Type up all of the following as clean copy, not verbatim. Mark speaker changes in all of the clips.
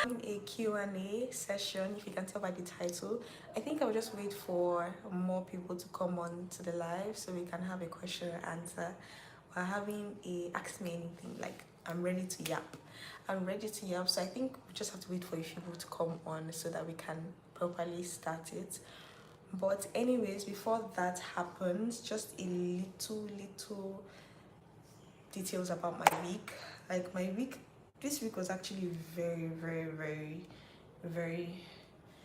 Speaker 1: A Q&A session, if you can tell by the title. I think I'll just wait for more people to come on to the live so we can have a question and answer. We're having a ask me anything, like I'm ready to yap. I'm ready to yap, so I think we just have to wait for a few people to come on so that we can properly start it. But anyways, before that happens, just a little details about my week. Like my week, this week was actually very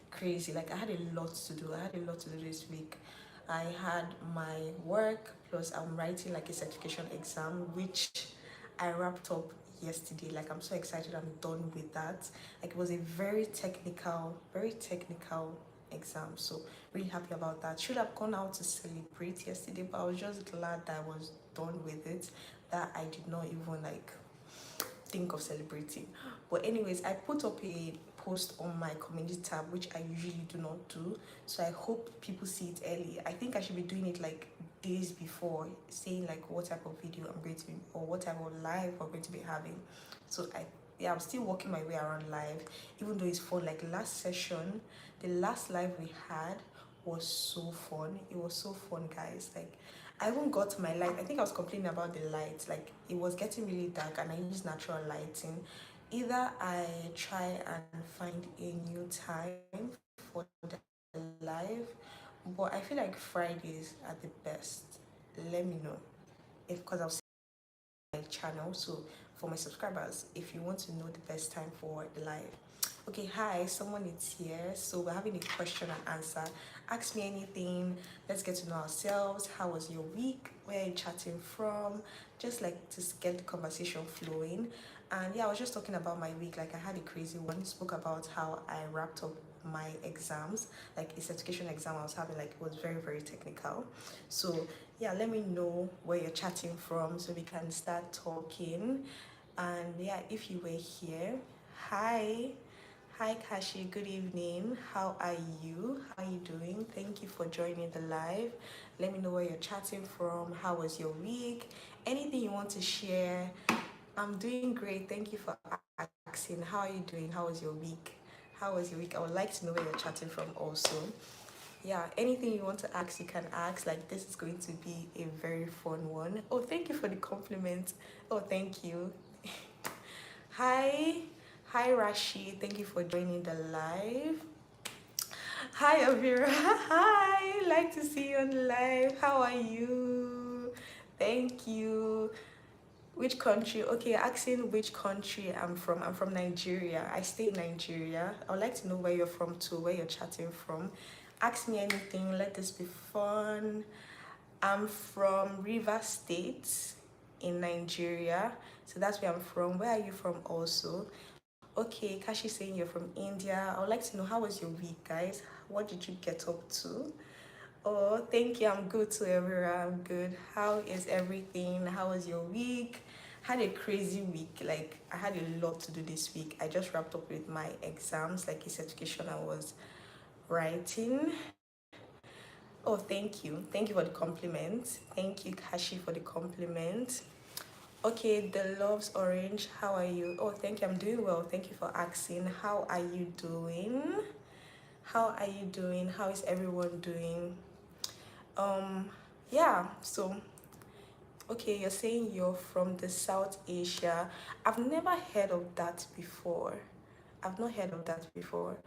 Speaker 1: crazy. Like I had a lot to do. I had a lot to do this week. I had my work plus I'm writing like a certification exam, which I wrapped up yesterday. Like I'm so excited. I'm done with that. Like it was a very technical exam. So really happy about that. Should have gone out to celebrate yesterday, but I was just glad that I was done with it. That I did not even like think of celebrating. But anyways, I put up a post on my community tab, which I usually do not do. So I hope people see it early. I think I should be doing it like days before, saying like what type of video I'm going to be or what type of live we're going to be having. So I'm still working my way around live, even though it's fun. Like last session, the last live we had was so fun. It was so fun, guys. Like I even got my light. I think I was complaining about the light. Like it was getting really dark and I used natural lighting. Either I try and find a new time for the live, but I feel like Fridays are the best. Let me know if because I'll see my channel. So for my subscribers, if you want to know the best time for the live. Okay, hi, someone is here. So we're having a question and answer. Ask me anything. Let's get to know ourselves. How was your week? Where are you chatting from? Just like to get the conversation flowing. And yeah, I was just talking about my week. Like I had a crazy one. Spoke about how I wrapped up my exams, like a certification exam I was having. Like it was very technical. So yeah, let me know where you're chatting from so we can start talking. And yeah, if you were here, hi. Hi Kashi, good evening. How are you? How are you doing? Thank you for joining the live. Let me know where you're chatting from. How was your week? Anything you want to share? I'm doing great. Thank you for asking. How are you doing? How was your week? How was your week? I would like to know where you're chatting from also. Yeah, anything you want to ask, you can ask. Like this is going to be a very fun one. Oh, thank you for the compliment. Oh, thank you. Hi. Hi Rashid. Thank you for joining the live. Hi Avira. Hi. Like to see you on the live. How are you? Thank you. Which country? Okay, asking which country I'm from. I'm from Nigeria. I stay in Nigeria. I would like to know where you're from too, where you're chatting from. Ask me anything. Let this be fun. I'm from River State in Nigeria. So that's where I'm from. Where are you from also? Okay, Kashi saying you're from India. I would like to know how was your week, guys? What did you get up to? Oh, thank you. I'm good too, everyone. I'm good. How is everything? How was your week? Had a crazy week. Like I had a lot to do this week. I just wrapped up with my exams, like a certification I was writing. Oh, thank you. Thank you for the compliment. Thank you, Kashi, for the compliment. Okay, the loves orange. How are you? Oh, thank you. I'm doing well. Thank you for asking. How are you doing? How are you doing? How is everyone doing? Um, yeah. So, okay, you're saying you're from the South Asia. I've never heard of that before. I've not heard of that before.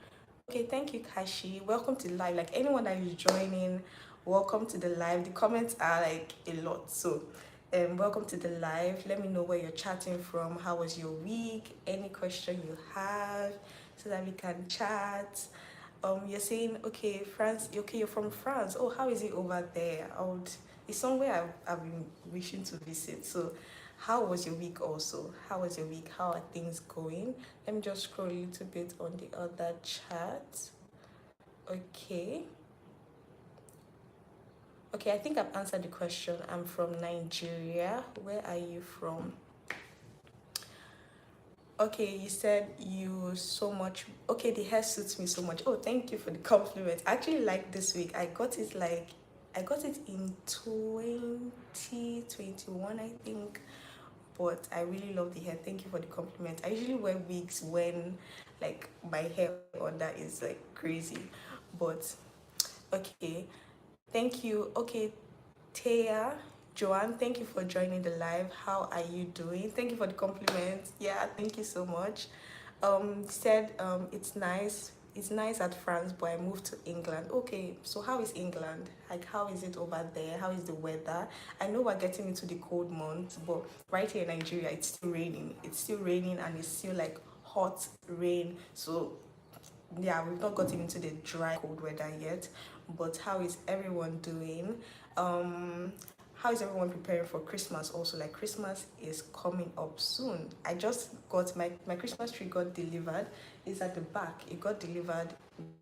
Speaker 1: Okay, thank you, Kashi. Welcome to the live. Like anyone that is joining, welcome to the live. The comments are like a lot. So, welcome to the live. Let me know where you're chatting from. How was your week? Any question you have, so that we can chat. You're saying okay, France. Okay, you're from France. Oh, how is it over there? It's somewhere I've been wishing to visit. So, how was your week also? How was your week? How are things going? Let me just scroll a little bit on the other chat. Okay. Okay, I think I've answered the question. I'm from Nigeria. Where are you from? Okay, you said you so much. Okay, the hair suits me so much. Oh, thank you for the compliment. I actually like this week. I got it in 2021, I think. but I really love the hair. Thank you for the compliment. I usually wear wigs when like my hair under is like crazy, but okay. Thank you. Okay, Taya, Joanne, thank you for joining the live. How are you doing? Thank you for the compliment. Yeah, thank you so much. Said it's nice at France, but I moved to England. Okay, so how is England? Like, how is it over there? How is the weather? I know we're getting into the cold months, but right here in Nigeria, it's still raining. It's still raining and it's still like hot rain. So yeah, we've not gotten into the dry cold weather yet. But how is everyone doing? um how is everyone preparing for Christmas? Also, like, Christmas is coming up soon. I just got my Christmas tree got delivered. It's at the back. It got delivered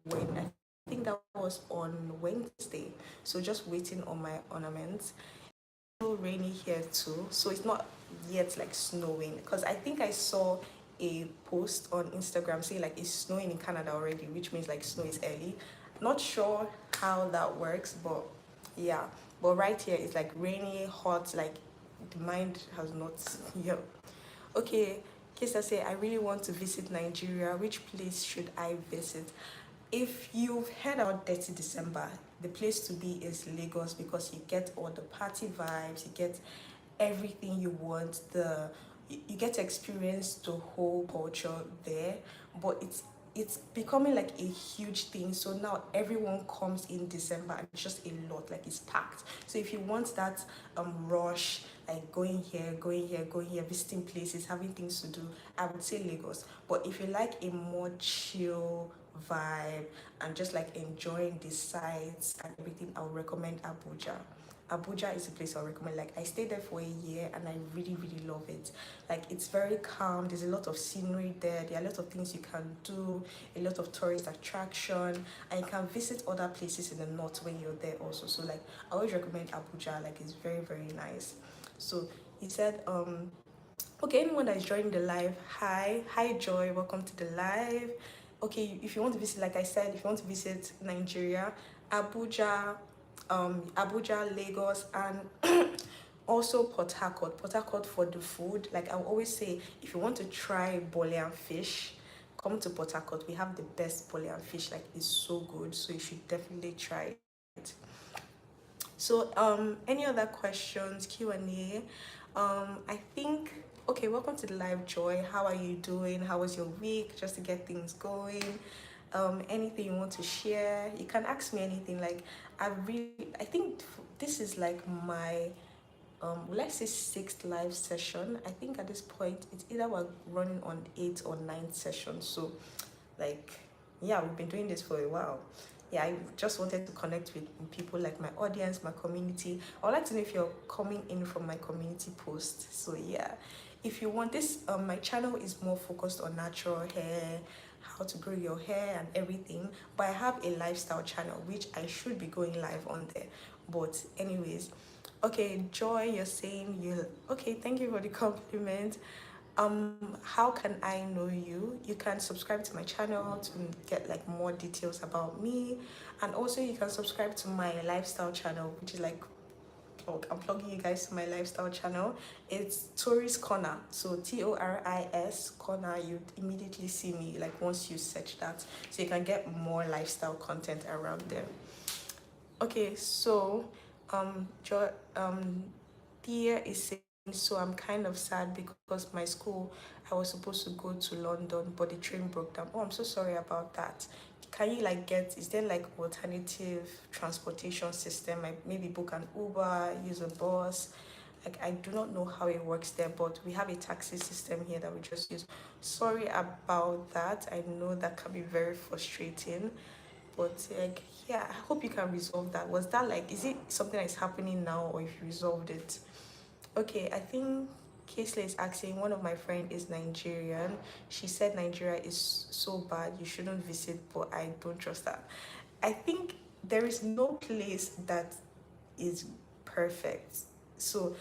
Speaker 1: when I think that was on Wednesday. So just waiting on my ornaments. It's rainy here too, so it's not yet like snowing, because I think I saw a post on Instagram saying like it's snowing in Canada already, which means like snow is early. Not sure how that works, but yeah. But right here it's like rainy, hot, like the mind has not yeah. Okay, Kisa say I really want to visit Nigeria. Which place should I visit? If you've heard about Dirty December, the place to be is Lagos, because you get all the party vibes, you get everything you want, you get to experience the whole culture there. But it's becoming like a huge thing, so now everyone comes in December and it's just a lot, like it's packed. So if you want that rush, like going here, going here, visiting places, having things to do, I would say Lagos. But if you like a more chill vibe and just like enjoying the sights and everything, I would recommend Abuja. Abuja is a place I recommend. Like, I stayed there for a year and I really, really love it. Like, it's very calm. There's a lot of scenery there. There are a lot of things you can do, a lot of tourist attraction, and you can visit other places in the north when you're there also. So like, I always recommend Abuja. Like, it's very, very nice. So he said, okay, anyone that is joining the live, hi Joy, welcome to the live. Okay, if you want to visit, like I said, if you want to visit Nigeria, Abuja, Lagos, and also Port Harcourt. Port Harcourt for the food. Like I always say, if you want to try Bolian fish, come to Port Harcourt. We have the best Bolian fish. Like, it's so good. So you should definitely try it. So any other questions, Q&A? I think, okay, welcome to the live, Joy. How are you doing? How was your week? Just to get things going. Anything you want to share, you can ask me anything. Like, I think this is like my let's say sixth live session. I think at this point it's either we're running on 8th or 9th session. So like, yeah, we've been doing this for a while. Yeah, I just wanted to connect with people, like my audience, my community. I would like to know if you're coming in from my community post. So yeah, if you want this, my channel is more focused on natural hair, how to grow your hair and everything. But I have a lifestyle channel which I should be going live on there. But anyways, okay, Joy, you're saying you okay. Thank you for the compliment. How can I know you? You can subscribe to my channel to get like more details about me, and also you can subscribe to my lifestyle channel, which is like, I'm plugging you guys to my lifestyle channel. It's Toris Corner, so Toris Corner. You immediately see me like once you search that, so you can get more lifestyle content around there. Okay, so Thea is saying, so I'm kind of sad because my school, I was supposed to go to London, but the train broke down. Oh, I'm so sorry about that. Can you like is there like alternative transportation system? Like maybe book an Uber, use a bus? Like, I do not know how it works there, but we have a taxi system here that we just use. Sorry about that. I know that can be very frustrating, but like, yeah, I hope you can resolve that. Was that like, is it something that is happening now, or if you resolved it? Okay, I think Kesley is asking, one of my friend is Nigerian. She said Nigeria is so bad, you shouldn't visit, but I don't trust that. I think there is no place that is perfect. So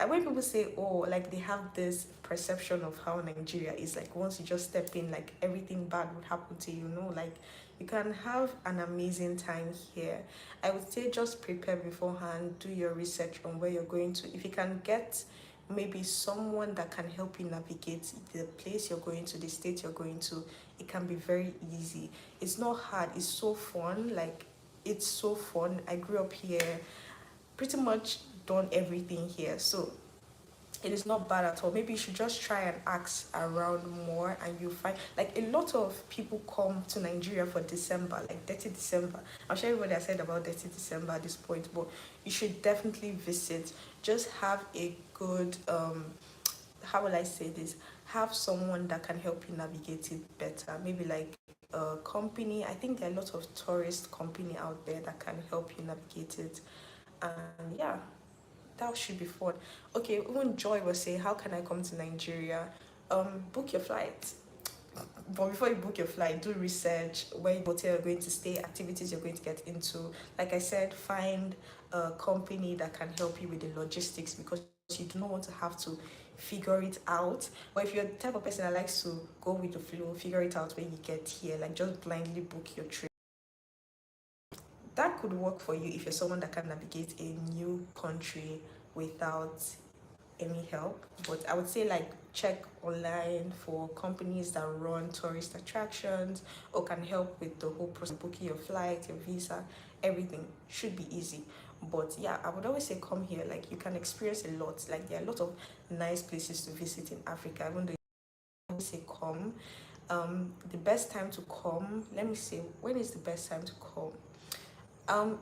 Speaker 1: when people say, oh, like they have this perception of how Nigeria is, like once you just step in, like everything bad would happen to you, no, like you can have an amazing time here. I would say just prepare beforehand, do your research on where you're going to. If you can get maybe someone that can help you navigate the place you're going to, the state you're going to. It can be very easy. It's not hard. It's so fun. Like, it's so fun. I grew up here, pretty much done everything here. So it is not bad at all. Maybe you should just try and ask around more, and you find like a lot of people come to Nigeria for December, like Dirty December. I'm sure everybody has said about Dirty December at this point, but you should definitely visit. Just have a good how will I say this? Have someone that can help you navigate it better. Maybe like a company. I think there are a lot of tourist company out there that can help you navigate it. And yeah, that should be fun. Okay, even Joy was saying, how can I come to Nigeria? Book your flight. But before you book your flight, do research where hotel you're going to stay, activities you're going to get into. Like I said, find a company that can help you with the logistics, because you do not want to have to figure it out. Or if you're the type of person that likes to go with the flow, figure it out when you get here, like just blindly book your trip. That could work for you if you're someone that can navigate a new country without any help. But I would say, like, check online for companies that run tourist attractions or can help with the whole process, booking your flight, your visa, everything should be easy. But yeah, I would always say come here. Like, you can experience a lot. Like, there are a lot of nice places to visit in Africa. Even though I would say come, the best time to come, let me say, when is the best time to come?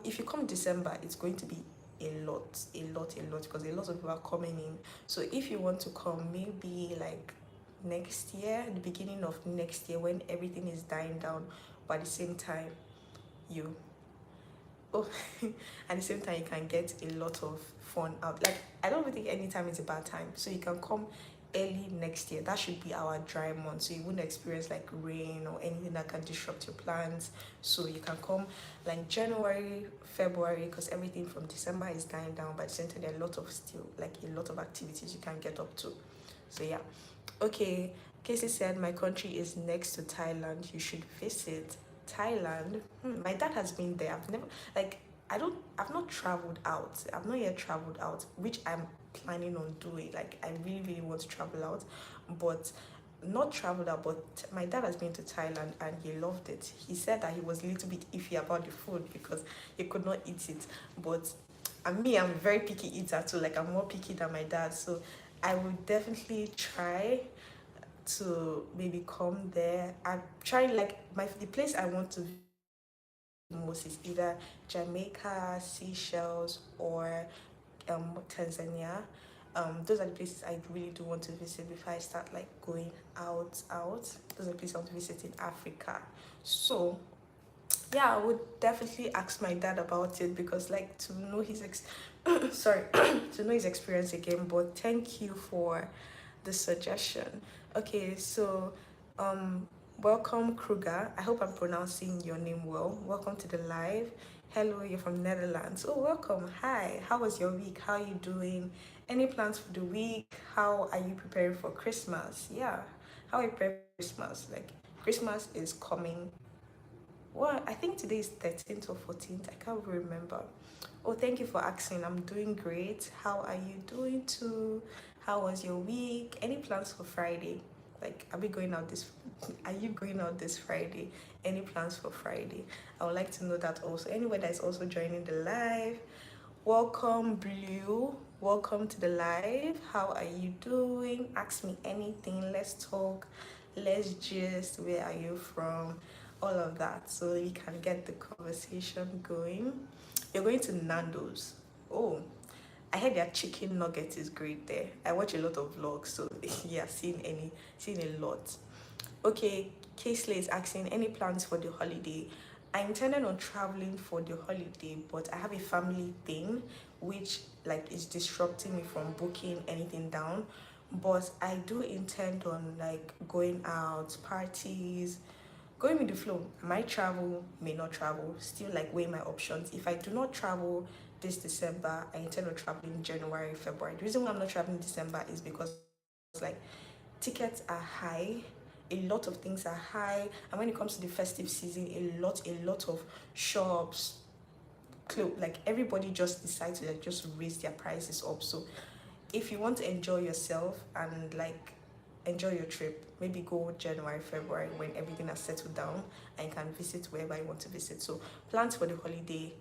Speaker 1: If you come December, it's going to be a lot, because a lot of people are coming in. So if you want to come, maybe like next year, the beginning of next year, when everything is dying down, but at the same time, you oh, at the same time, you can get a lot of fun out. Like, I don't think any time is a bad time, so you can come early next year. That should be our dry month, so you wouldn't experience like rain or anything that can disrupt your plans. So you can come like January, February, because everything from December is dying down, but center there are a lot of still like a lot of activities you can get up to. So yeah. Okay, Casey said my country is next to Thailand. You should visit Thailand. My dad has been there. I've never, like, I've not traveled out. I've not yet traveled out, which I'm planning on doing. Like, I really, really want to travel out, but not traveled out. But my dad has been to Thailand and he loved it. He said that he was a little bit iffy about the food because he could not eat it. But I'm a very picky eater too. Like, I'm more picky than my dad. So I would definitely try to maybe come there. I'm trying, like, the place I want to visit most is either Jamaica, Seychelles, or Tanzania. Those are the places I really do want to visit before I start like going out. Those are the places I want to visit in Africa. So yeah, I would definitely ask my dad about it, because like, to know his sorry, to know his experience again. But thank you for the suggestion. Okay, so welcome Kruger. I hope I'm pronouncing your name well. Welcome to the live. Hello, you're from Netherlands. Oh, welcome. Hi, how was your week? How are you doing? Any plans for the week? How are you preparing for Christmas? Yeah, how are you preparing for Christmas? Like, Christmas is coming. Well, I think today is 13th or 14th. I can't remember. Oh, thank you for asking. I'm doing great. How are you doing too? How was your week? Any plans for Friday? Like, are we going out this? Are you going out this Friday? Any plans for Friday? I would like to know that also. Anyone that is also joining the live, welcome Blue. Welcome to the live. How are you doing? Ask me anything. Let's talk. Let's gist. Where are you from? All of that, so you can get the conversation going. You're going to Nando's. Oh, I heard their chicken nugget is great there. I watch a lot of vlogs, so yeah, seen a lot. Okay, Kaysley is asking any plans for the holiday. I intended on traveling for the holiday, but I have a family thing which like is disrupting me from booking anything down. But I do intend on like going out, parties, going with the flow. I might travel, may not travel, still like weigh my options. If I do not travel this December, I intend on traveling January, February. The reason why I'm not traveling December is because like tickets are high, a lot of things are high, and when it comes to the festive season, a lot of shops, like everybody just decides to like just raise their prices up. So if you want to enjoy yourself and like enjoy your trip, maybe go January, February when everything has settled down and you can visit wherever you want to visit. So plans for the holiday,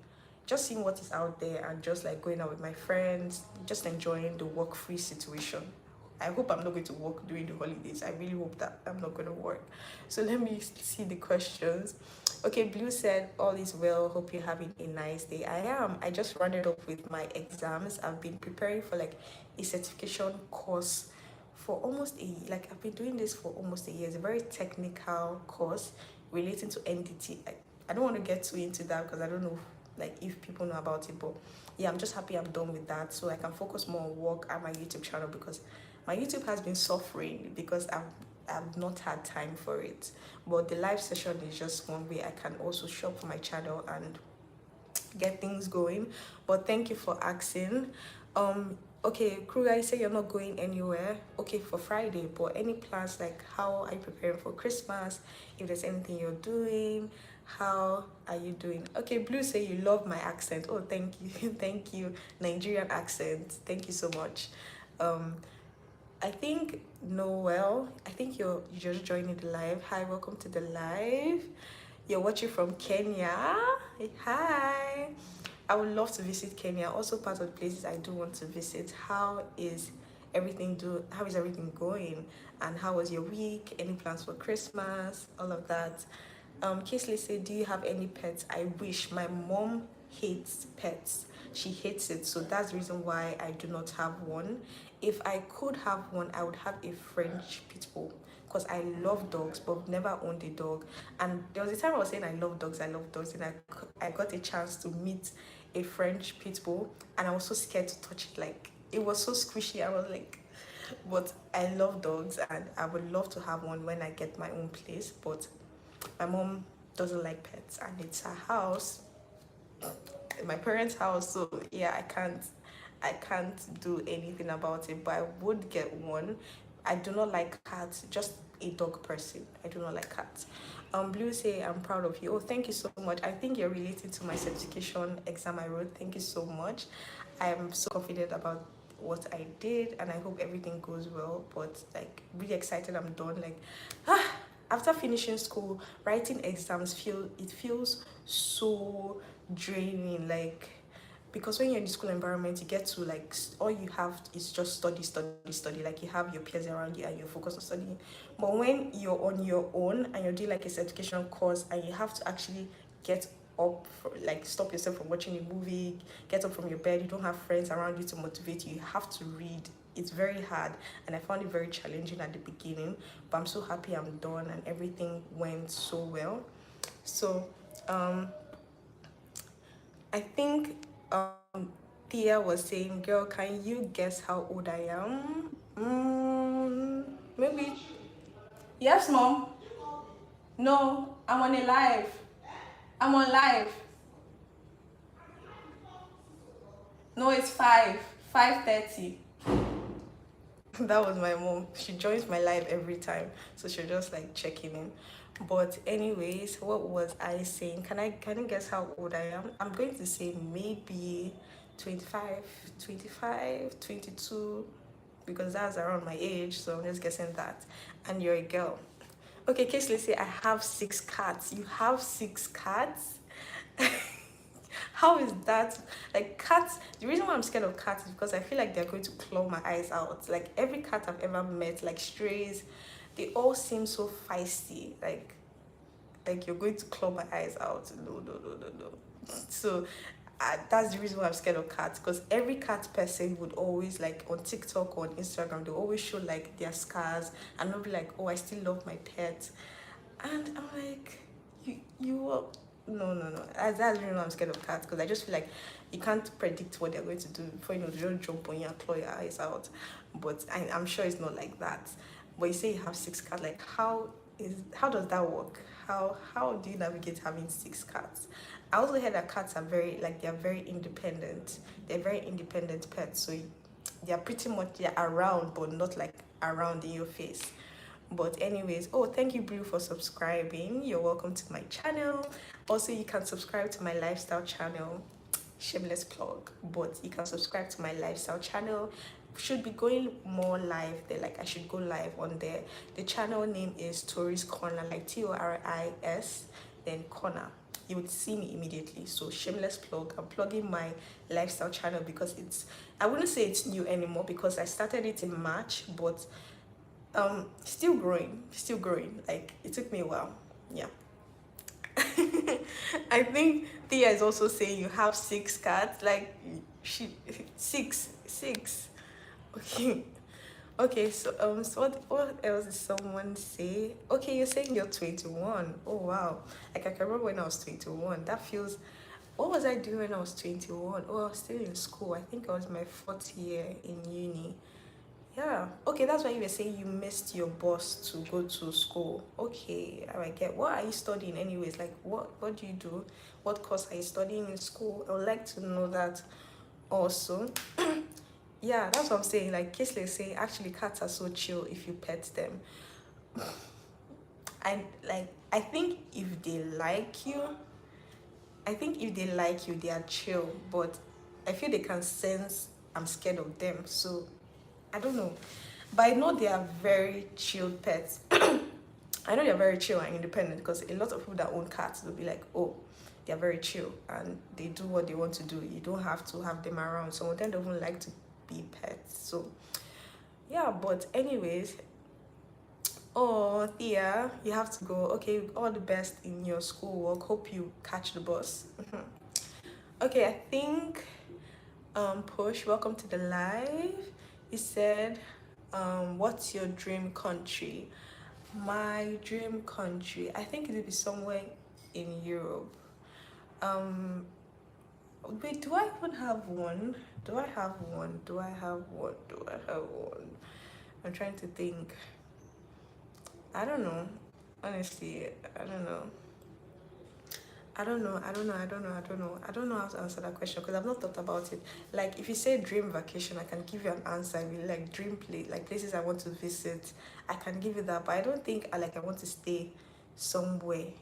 Speaker 1: just seeing what is out there and just like going out with my friends, just enjoying the work free situation. I hope I'm not going to work during the holidays. I really hope that I'm not going to work. So let me see the questions. Okay, Blue said, all is well. Hope you're having a nice day. I am. I just rounded up with my exams. I've been preparing for like a certification course for almost like I've been doing this for almost a year. It's a very technical course relating to NDT. I don't want to get too into that because I don't know like if people know about it, but yeah, I'm just happy I'm done with that so I can focus more on work and my YouTube channel, because my YouTube has been suffering because I've not had time for it. But the live session is just one way I can also shop for my channel and get things going. But thank you for asking. Okay, Kruger, you say you're not going anywhere. Okay, for Friday, but any plans, like how are you preparing for Christmas? If there's anything you're doing, how are you doing? Okay, Blue say you love my accent. Oh, thank you. Thank you. Nigerian accent. Thank you so much. I think Noel, I think you're just joining the live. Hi, welcome to the live. You're watching from Kenya. Hi. I would love to visit Kenya. Also part of the places I do want to visit. How is everything going? And how was your week? Any plans for Christmas? All of that. Kisley said, do you have any pets? I wish. My mom hates pets. She hates it. So that's the reason why I do not have one. If I could have one, I would have a French pit bull, because I love dogs but never owned a dog. And there was a time I was saying I love dogs, and I got a chance to meet a French pit bull, and I was so scared to touch it. Like, it was so squishy. I was like, but I love dogs and I would love to have one when I get my own place. But my mom doesn't like pets and it's her house, my parents' house, so yeah, I can't do anything about it. But I would get one. I do not like cats, just a dog person. I do not like cats. Blue say, I'm proud of you. Oh, thank you so much. I think you're related to my certification exam I wrote. Thank you so much. I'm so confident about what I did and I hope everything goes well. But like, really excited I'm done. Like, after finishing school, writing exams feels so draining. Like, because when you're in the school environment, you get to like all you have is just study. Like, you have your peers around you and you're focused on studying. But when you're on your own and you're doing like a certification course and you have to actually get up like stop yourself from watching a movie, get up from your bed, you don't have friends around you to motivate you, you have to read. It's very hard and I found it very challenging at the beginning, but I'm so happy I'm done and everything went so well. So I think Thea was saying, girl, can you guess how old I am? Maybe. Yes, mom. No, I'm on a live. I'm on live. No, it's 5:30. That was my mom. She joins my live every time, so she'll just like checking in. But anyways, what was I saying? Can you guess how old I am? I'm going to say maybe 25, 22, because that's around my age, so I'm just guessing that. And you're a girl. Okay, Case, let's say I have 6 cats. You have 6 cats? How is that? Like, cats, the reason why I'm scared of cats is because I feel like they're going to claw my eyes out. Like, every cat I've ever met, like strays, they all seem so feisty. Like you're going to claw my eyes out. No. So that's the reason why I'm scared of cats, because every cat person would always, like on TikTok or on Instagram, they always show like their scars and they'll be like, oh, I still love my pet. And I'm like, you no. That's the reason why I'm scared of cats, because I just feel like you can't predict what they're going to do before you know they don't jump on you and claw your eyes out. But I'm sure it's not like that. But you say you have 6 cats, like how does that work? How do you navigate having 6 cats? I also heard that cats are they're very independent. They're very independent pets, so they're pretty much they're around, but not like around in your face. But anyways, oh, thank you, Blue, for subscribing. You're welcome to my channel. Also, you can subscribe to my lifestyle channel. Shameless plug, but you can subscribe to my lifestyle channel. should be going more live there. Like I should go live on there. The channel name is Toris Corner, like Toris, then Corner. You would see me immediately. So shameless plug. I'm plugging my lifestyle channel because it's, I wouldn't say it's new anymore because I started it in March, but still growing, like it took me a while. Yeah. I think Thea is also saying you have 6 cats. Like she six. Okay. Okay, so what else did someone say? Okay, you're saying you're 21. Oh wow. Like I can remember when I was 21. That feels, what was I doing when I was 21? Oh, I was still in school. I think I was my 4th year in uni. Yeah. Okay, that's why you were saying you missed your bus to go to school. Okay, I get. What are you studying anyways? Like what do you do? What course are you studying in school? I would like to know that also. Yeah, that's what I'm saying. Like Kisley saying, actually cats are so chill if you pet them. And like I think if they like you, they are chill, but I feel they can sense I'm scared of them. So I don't know. But I know they are very chill pets. I know they're very chill and independent because a lot of people that own cats will be like, oh, they're very chill and they do what they want to do. You don't have to have them around. Some of them don't even like to be pets. So yeah, but anyways, oh Thea, you have to go. Okay, all the best in your schoolwork. Hope you catch the bus. Okay, I think Push, welcome to the live. He said, what's your dream country? My dream country, I think it would be somewhere in Europe. Wait, do I even have one? Do I have one? I'm trying to think. I don't know. Honestly, I don't know. I don't know how to answer that question because I've not thought about it. Like, if you say dream vacation, I can give you an answer. I mean, like dream place, like places I want to visit, I can give you that. But I don't think I want to stay somewhere.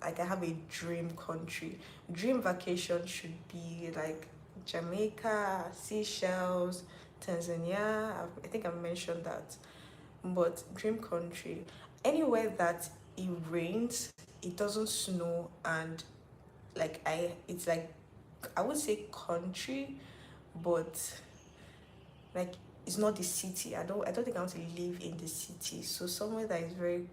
Speaker 1: Like I have a dream country. Dream vacation should be like Jamaica, Seychelles, Tanzania. I think I mentioned that. But dream country, anywhere that it rains, it doesn't snow, and it's like, I would say country, but like it's not the city. I don't think I want to live in the city. So somewhere that is very,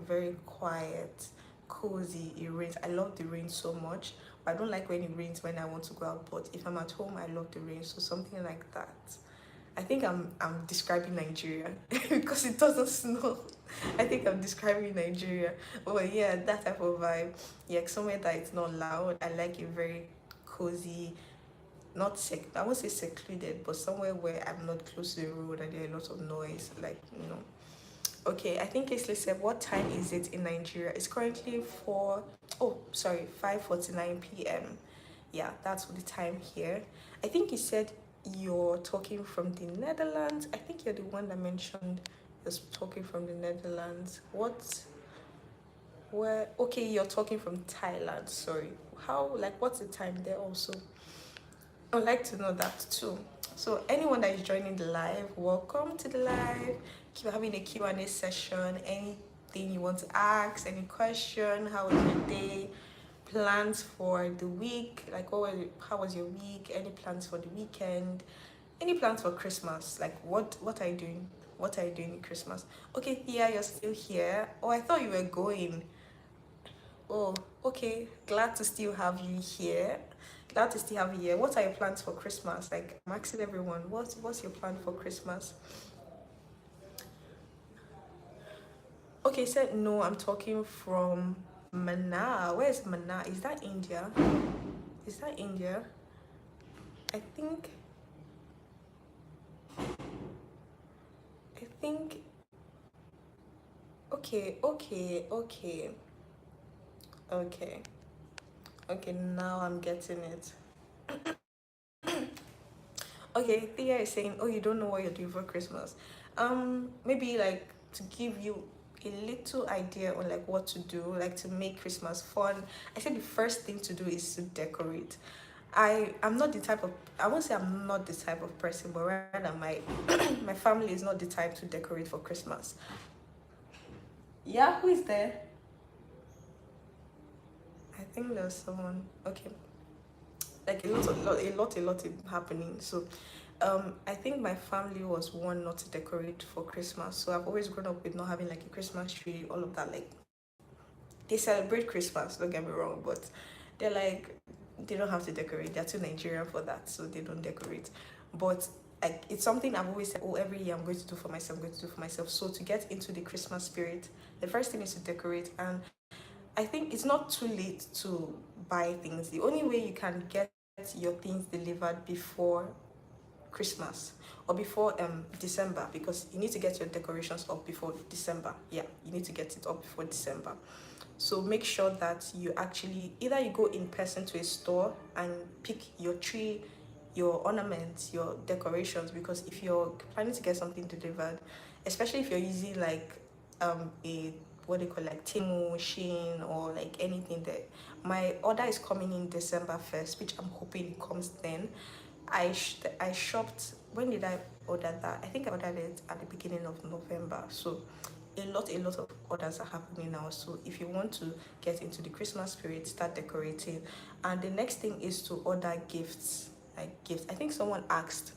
Speaker 1: very quiet, cozy. It rains. I love the rain so much, but I don't like when it rains when I want to go out. But if I'm at home, I love the rain. So something like that. I think I'm describing Nigeria because it doesn't snow. I think I'm describing Nigeria. Oh yeah, that type of vibe. Yeah, somewhere that it's not loud. I like it very cozy, I won't say secluded, but somewhere where I'm not close to the road and there are a lot of noise. Like, you know. Okay, I think Isley said, what time is it in Nigeria? It's currently 5:49 p.m. Yeah, that's the time here. I think he said you're talking from the Netherlands. I think you're the one that mentioned you're talking from the Netherlands. Okay, you're talking from Thailand. Sorry. What's the time there also? I'd like to know that too. So anyone that is joining the live, welcome to the live. Keep having a Q&A session. Anything you want to ask, any question, how was your day? Plans for the week, like how was your week? Any plans for the weekend? Any plans for Christmas? Like what are you doing? What are you doing in Christmas? Okay, Thea, you're still here. Oh, I thought you were going. Oh, okay. Glad to still have you here. What are your plans for Christmas? Like, I'm asking everyone, what's your plan for Christmas? Okay, said no, I'm talking from Manna. Where is Manna? Is that India? I think okay, now I'm getting it. Okay, Thea is saying, oh, you don't know what you're doing for Christmas. Maybe like to give you a little idea on what to do, like to make Christmas fun. I said the first thing to do is to decorate. I'm not the type of, I won't say I'm not the type of person, but rather my my family is not the type to decorate for Christmas. Yeah, who is there? I think there's someone. Okay, like a lot happening. So, I think my family was one not to decorate for Christmas. So I've always grown up with not having like a Christmas tree, all of that. Like they celebrate Christmas, don't get me wrong, but they're like they don't have to decorate. They're too Nigerian for that, so they don't decorate. But like it's something I've always said, oh, every year I'm going to do for myself, I'm going to do for myself. So to get into the Christmas spirit, the first thing is to decorate. And I think it's not too late to buy things. The only way you can get your things delivered before Christmas or before December, because you need to get your decorations up before December. Yeah, you need to get it up before December. So make sure that you actually either you go in person to a store and pick your tree, your ornaments, your decorations, because if you're planning to get something delivered, especially if you're using like a what they call like Temu, Shein, or like anything that my order is coming in December 1st, which I'm hoping it comes then. I shopped. When did I order that? I think I ordered it at the beginning of November. So a lot of orders are happening now. So if you want to get into the Christmas spirit, start decorating. And the next thing is to order gifts. Like gifts. I think someone asked,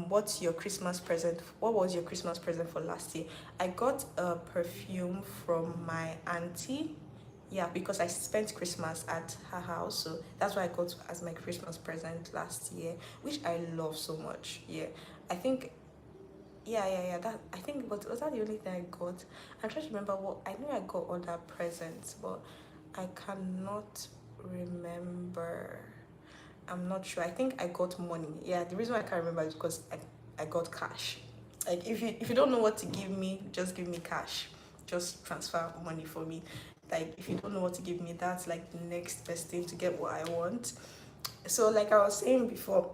Speaker 1: what's your Christmas present? What was your Christmas present for last year? I got a perfume from my auntie. Yeah, because I spent Christmas at her house, so that's what I got as my Christmas present last year, which I love so much. Yeah, I think yeah. That I think, but was that the only thing I got? I'm trying to remember what I knew I got other presents, but I cannot remember. I'm not sure. I think I got money. Yeah, the reason why I can't remember is because I got cash. Like if you don't know what to give me, just give me cash. Just transfer money for me. Like if you don't know what to give me, that's like the next best thing to get what I want. So like I was saying before,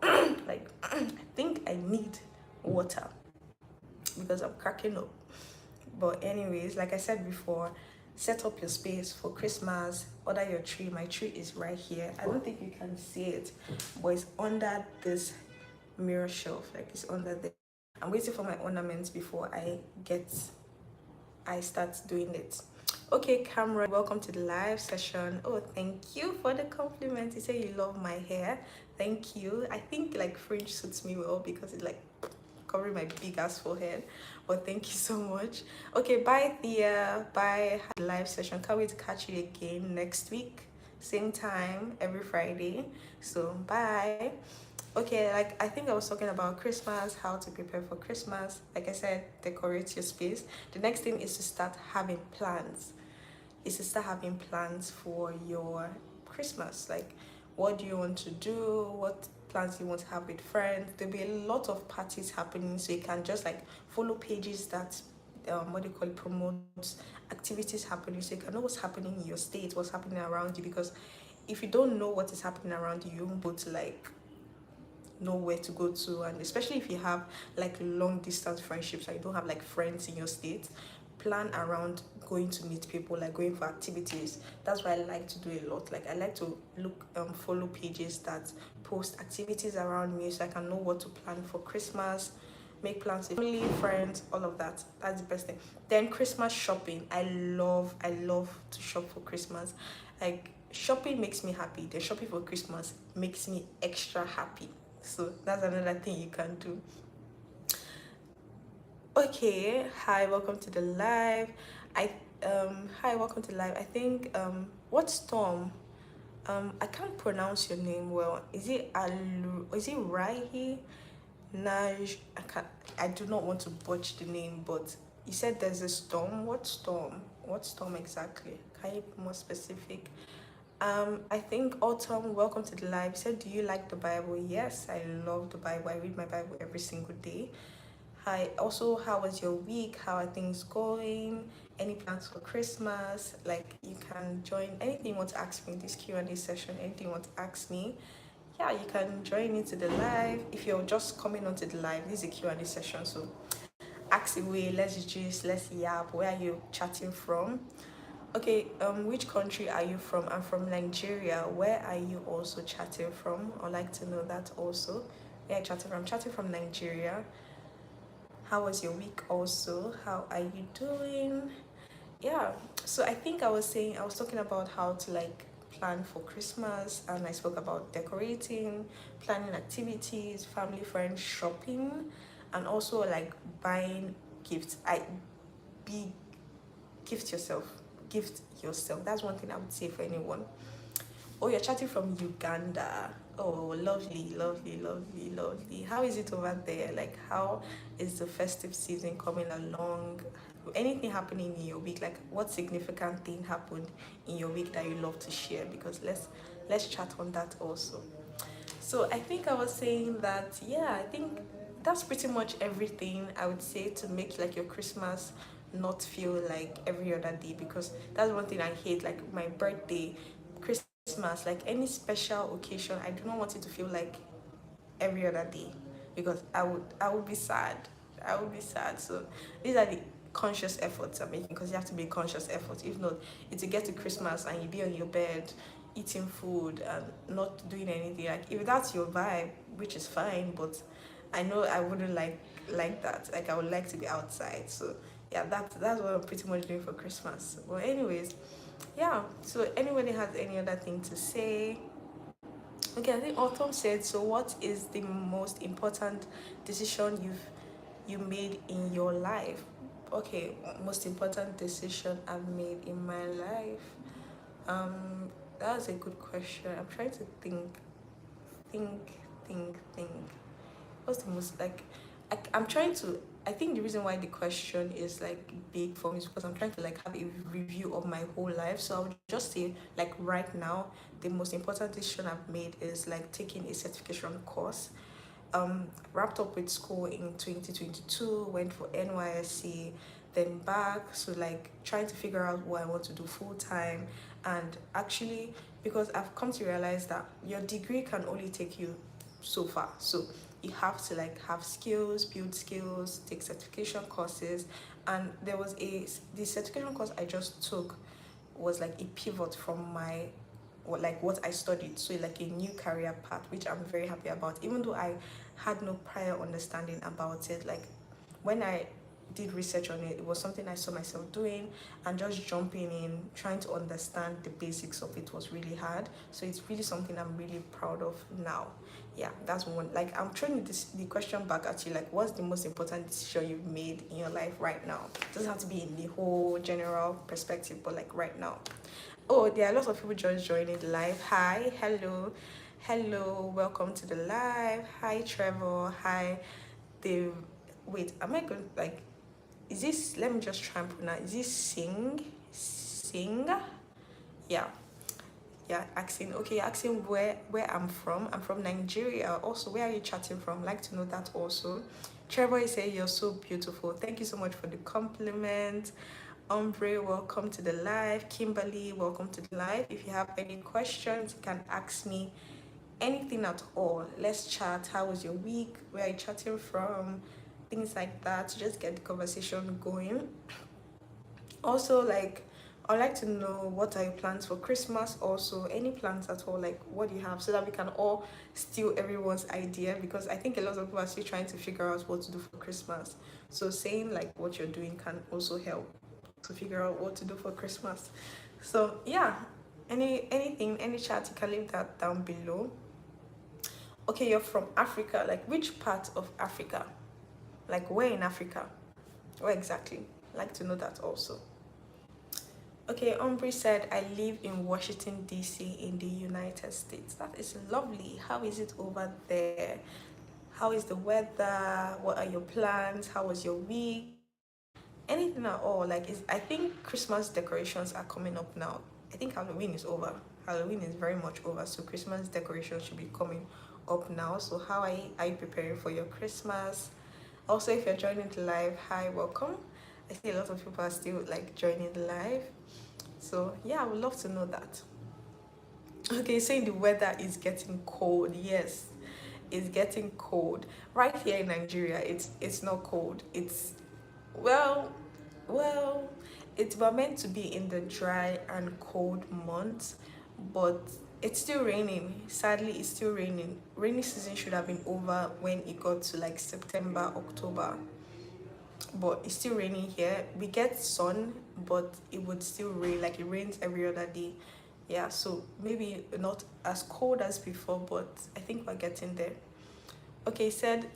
Speaker 1: like I think I need water because I'm cracking up. But anyways, like I said before, set up your space for Christmas, order your tree. My tree is right here. I don't think you can see it, but it's under this mirror shelf. Like it's under there. I'm waiting for my ornaments before I start doing it. Okay, Cameron, welcome to the live session. Oh, thank you for the compliment. You say you love my hair. Thank you. I think like fringe suits me well because it like covering my big ass forehead. But thank you so much. Okay, bye Thea. Bye live session. Can't wait to catch you again next week. Same time every Friday. So bye. Okay, like I think I was talking about Christmas, how to prepare for Christmas. Like I said, decorate your space. The next thing is to start having plans. Is to start having plans for your Christmas. Like, what do you want to do? What plans you want to have with friends? There'll be a lot of parties happening, so you can just like follow pages that what do you call it, promotes activities happening, so you can know what's happening in your state, what's happening around you. Because if you don't know what is happening around you, you won't go to like know where to go to. And especially if you have like long distance friendships and you don't have like friends in your state, plan around going to meet people, like going for activities. That's what I like to do a lot. Like I like to look follow pages that post activities around me, so I can know what to plan for Christmas, make plans with family, friends, all of that. That's the best thing. Then Christmas shopping. I love to shop for Christmas. Like shopping makes me happy. The shopping for Christmas makes me extra happy. So that's another thing you can do. Okay, hi, welcome to the live. Hi, welcome to the live. I think what Storm? I can't pronounce your name well. Is it Raihi? Naj? I do not want to butch the name, but you said there's a storm. What storm? What storm exactly? Can you be more specific? I think Autumn, welcome to the live. Said, do you like the Bible? Yes, I love the Bible. I read my Bible every single day. Hi. Also, how was your week? How are things going? Any plans for Christmas? Like, you can join anything you want to ask me in this Q&A session. Anything you want to ask me, yeah, you can join into the live. If you're just coming onto the live, this is a Q&A session, so ask away. Let's just let's yap. Where are you chatting from? Okay, which country are you from? I'm from Nigeria. Where are you also chatting from? I'd like to know that also. Where are you chatting from? I'm chatting from Nigeria. How was your week also? How are you doing? Yeah, so I think I was talking about how to like plan for Christmas, and I spoke about decorating, planning activities, family friends shopping, and also like buying gifts. I be gift yourself. Gift yourself. That's one thing I would say for anyone. Oh, you're chatting from Uganda. Oh, lovely, lovely, lovely, lovely. How is it over there? Like, how is the festive season coming along? Anything happening in your week? Like, what significant thing happened in your week that you love to share? Because let's chat on that also. So I think I was saying that, yeah, I think that's pretty much everything I would say to make like your Christmas not feel like every other day, because that's one thing I hate. Like my birthday, Christmas, like any special occasion, I do not want it to feel like every other day, because I would be sad. I would be sad. So these are the conscious efforts I'm making, because you have to make conscious efforts. If not, it's to get to Christmas and you be on your bed eating food and not doing anything. Like if that's your vibe, which is fine, but I know I wouldn't like that. Like I would like to be outside. So yeah, that's what I'm pretty much doing for Christmas. Well, anyways, yeah. So anybody has any other thing to say? Okay, I think Autumn said, so what is the most important decision you made in your life? Okay, most important decision I've made in my life. That's a good question. I'm trying to think, think. What's the most like? I'm trying to. I think the reason why the question is like big for me is because I'm trying to like have a review of my whole life. So I would just say like right now, the most important decision I've made is like taking a certification course. Wrapped up with school in 2022, went for NYSC, then back. So like trying to figure out what I want to do full time, and actually because I've come to realize that your degree can only take you so far. So you have to like have skills, build skills, take certification courses, and there was the certification course I just took was like a pivot from my what I studied. So like a new career path, which I'm very happy about, even though I had no prior understanding about it. Like when I did research on it, it was something I saw myself doing, and just jumping in, trying to understand the basics of it was really hard. So it's really something I'm really proud of now. Yeah, that's one. Like I'm throwing the question back at you, like what's the most important decision you've made in your life right now? It doesn't have to be in the whole general perspective, but like right now. Oh, there are lots of people just joining the live. Hi, hello, hello, welcome to the live. Hi, Trevor. Hi, Dave. Wait, am I going like? Is this? Let me just try and pronounce. Is this sing? Yeah, yeah. Asking. Okay, asking where I'm from. I'm from Nigeria. Also, where are you chatting from? Like to know that also. Trevor is saying you're so beautiful. Thank you so much for the compliment. Ombre, welcome to the live. Kimberly, welcome to the live. If you have any questions, you can ask me anything at all. Let's chat. How was your week? Where are you chatting from? Things like that. Just get the conversation going. Also, like, I'd like to know what are your plans for Christmas. Also, any plans at all? Like, what do you have so that we can all steal everyone's idea? Because I think a lot of people are still trying to figure out what to do for Christmas. So saying like what you're doing can also help to figure out what to do for Christmas. So yeah, any chat, you can leave that down below. Okay, you're from Africa. Like which part of Africa? Like where in Africa? Where exactly? I'd like to know that also. Okay, Umbri said, I live in Washington, D.C. in the United States. That is lovely. How is it over there? How is the weather? What are your plans? How was your week? Anything at all. Like, I think Christmas decorations are coming up now. I think Halloween is over. Halloween is very much over. So Christmas decorations should be coming up now. So how are you preparing for your Christmas? Also, if you're joining the live, hi, welcome. I see a lot of people are still like joining the live. So yeah, I would love to know that. Okay, saying the weather is getting cold. Yes, it's getting cold. Right here in Nigeria, it's not cold. It's well, well, it's we're meant to be in the dry and cold months, but it's still raining. Sadly, it's still raining. Rainy season should have been over when it got to like September, October, but it's still raining here. We get sun, but it would still rain. Like it rains every other day. Yeah, so maybe not as cold as before, but I think we're getting there. Okay, said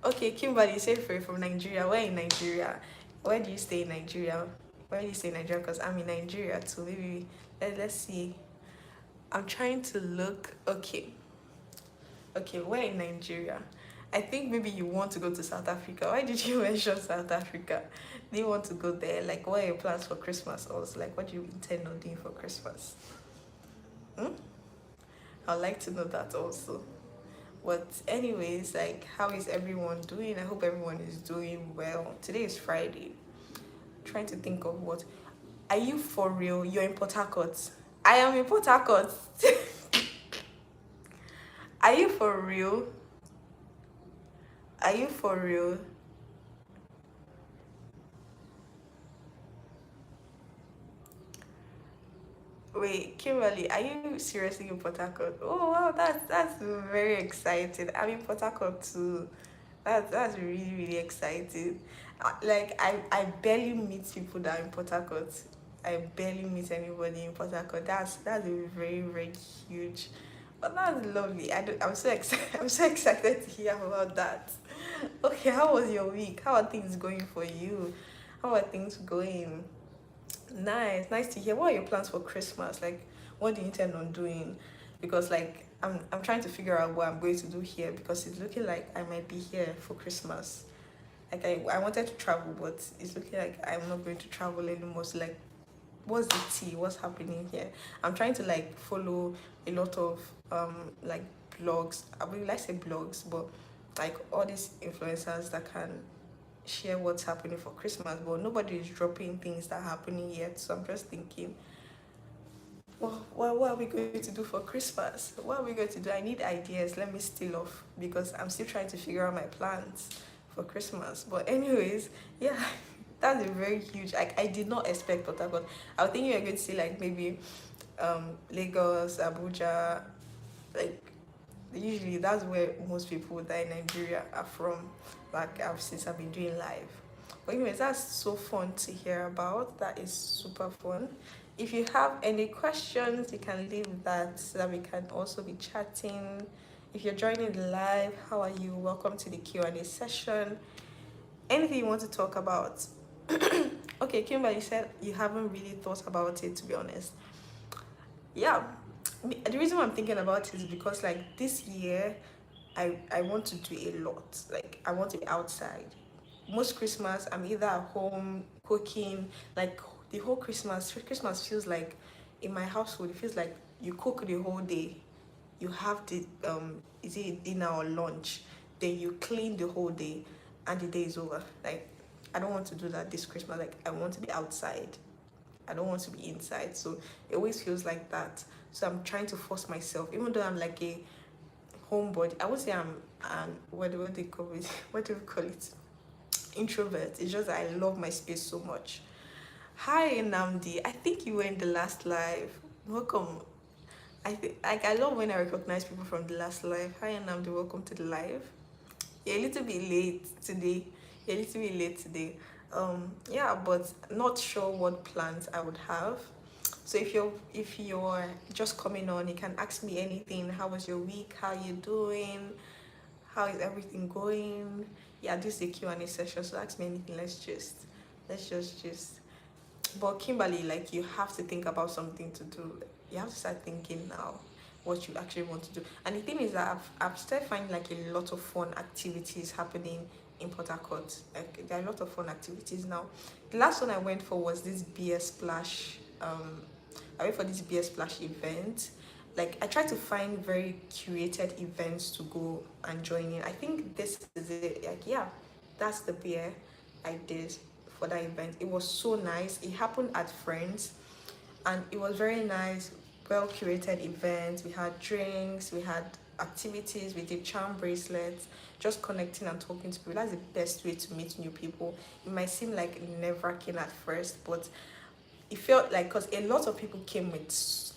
Speaker 1: okay, Kimberly said for from Nigeria. Where in Nigeria? Where do you stay in Nigeria? Where do you stay in Nigeria? Because I'm in Nigeria too. Maybe let's see. I'm trying to look. Okay, okay, where in Nigeria? I think maybe you want to go to South Africa. Why did you mention South Africa? Do you want to go there? Like, what are your plans for Christmas? Also, like, what do you intend on doing for Christmas? Hmm? I'd like to know that also. But anyways, like, how is everyone doing? I hope everyone is doing well. Today is Friday. I'm trying to think of what. Are you for real? You're in Port Harcourt. I am in Port Harcourt. Are you for real? Are you for real? Wait, Kimberly, are you seriously in Port Harcourt? Oh wow, that's very exciting. I'm in Port Harcourt too. That's really really exciting. Like I barely meet people that are in Port Harcourt. I barely meet anybody in Port Harcourt. That's a very very huge. But that's lovely. I'm so excited. I'm so excited to hear about that. Okay, how was your week? How are things going for you? How are things going? Nice, nice to hear. What are your plans for Christmas? Like, what do you intend on doing? Because like I'm trying to figure out what I'm going to do here because it's looking like I might be here for Christmas. Like I wanted to travel, but it's looking like I'm not going to travel anymore. So like, what's the tea? What's happening here? I'm trying to like follow a lot of like blogs. I would like say blogs, but like all these influencers that can share what's happening for Christmas, but nobody is dropping things that are happening yet. So I'm just thinking, well, what are we going to do for Christmas? What are we going to do? I need ideas. Let me steal off because I'm still trying to figure out my plans for Christmas. But anyways, yeah, that's a very huge. I did not expect Port Harcourt. I was thinking you're going to see like maybe Lagos, Abuja, like usually that's where most people that in Nigeria are from. Like since I've been doing live. But anyways, that's so fun to hear about. That is super fun. If you have any questions, you can leave that so that we can also be chatting. If you're joining the live, how are you? Welcome to the Q&A session. Anything you want to talk about? Okay, Kimberly said you haven't really thought about it, to be honest. Yeah, the reason why I'm thinking about it is because like this year I want to do a lot. Like I want to be outside. Most Christmas I'm either at home cooking. Like the whole Christmas feels like in my household it feels like you cook the whole day. You have the is it dinner or lunch, then you clean the whole day and the day is over. Like I don't want to do that this Christmas. Like I want to be outside. I don't want to be inside. So it always feels like that. So I'm trying to force myself, even though I'm like a homebody. I would say I'm an what do they call it? What do we call it? Introvert. It's just that I love my space so much. Hi Namdi. I think you were in the last live. Welcome. I think like I love when I recognize people from the last live. Hi Namdi, welcome to the live. You're a little bit late today. You're a little bit late today. Yeah, but not sure what plans I would have. So if you're just coming on, you can ask me anything. How was your week? How you doing? How is everything going? Yeah, this is the Q&A session, so ask me anything. Let's just. But Kimberly, like you have to think about something to do. You have to start thinking now what you actually want to do. And the thing is that I've started finding like a lot of fun activities happening in Port Harcourt. Like there are a lot of fun activities now. The last one I went for was this BS Splash. I went for this BS Splash event. Like I try to find very curated events to go and join in. I think this is it. Like yeah, that's the beer I did for that event. It was so nice. It happened at Friends, and it was very nice, well curated event. We had drinks, we had activities, we did charm bracelets, just connecting and talking to people. That's the best way to meet new people. It might seem like nerve-wracking at first, but it felt like, because a lot of people came with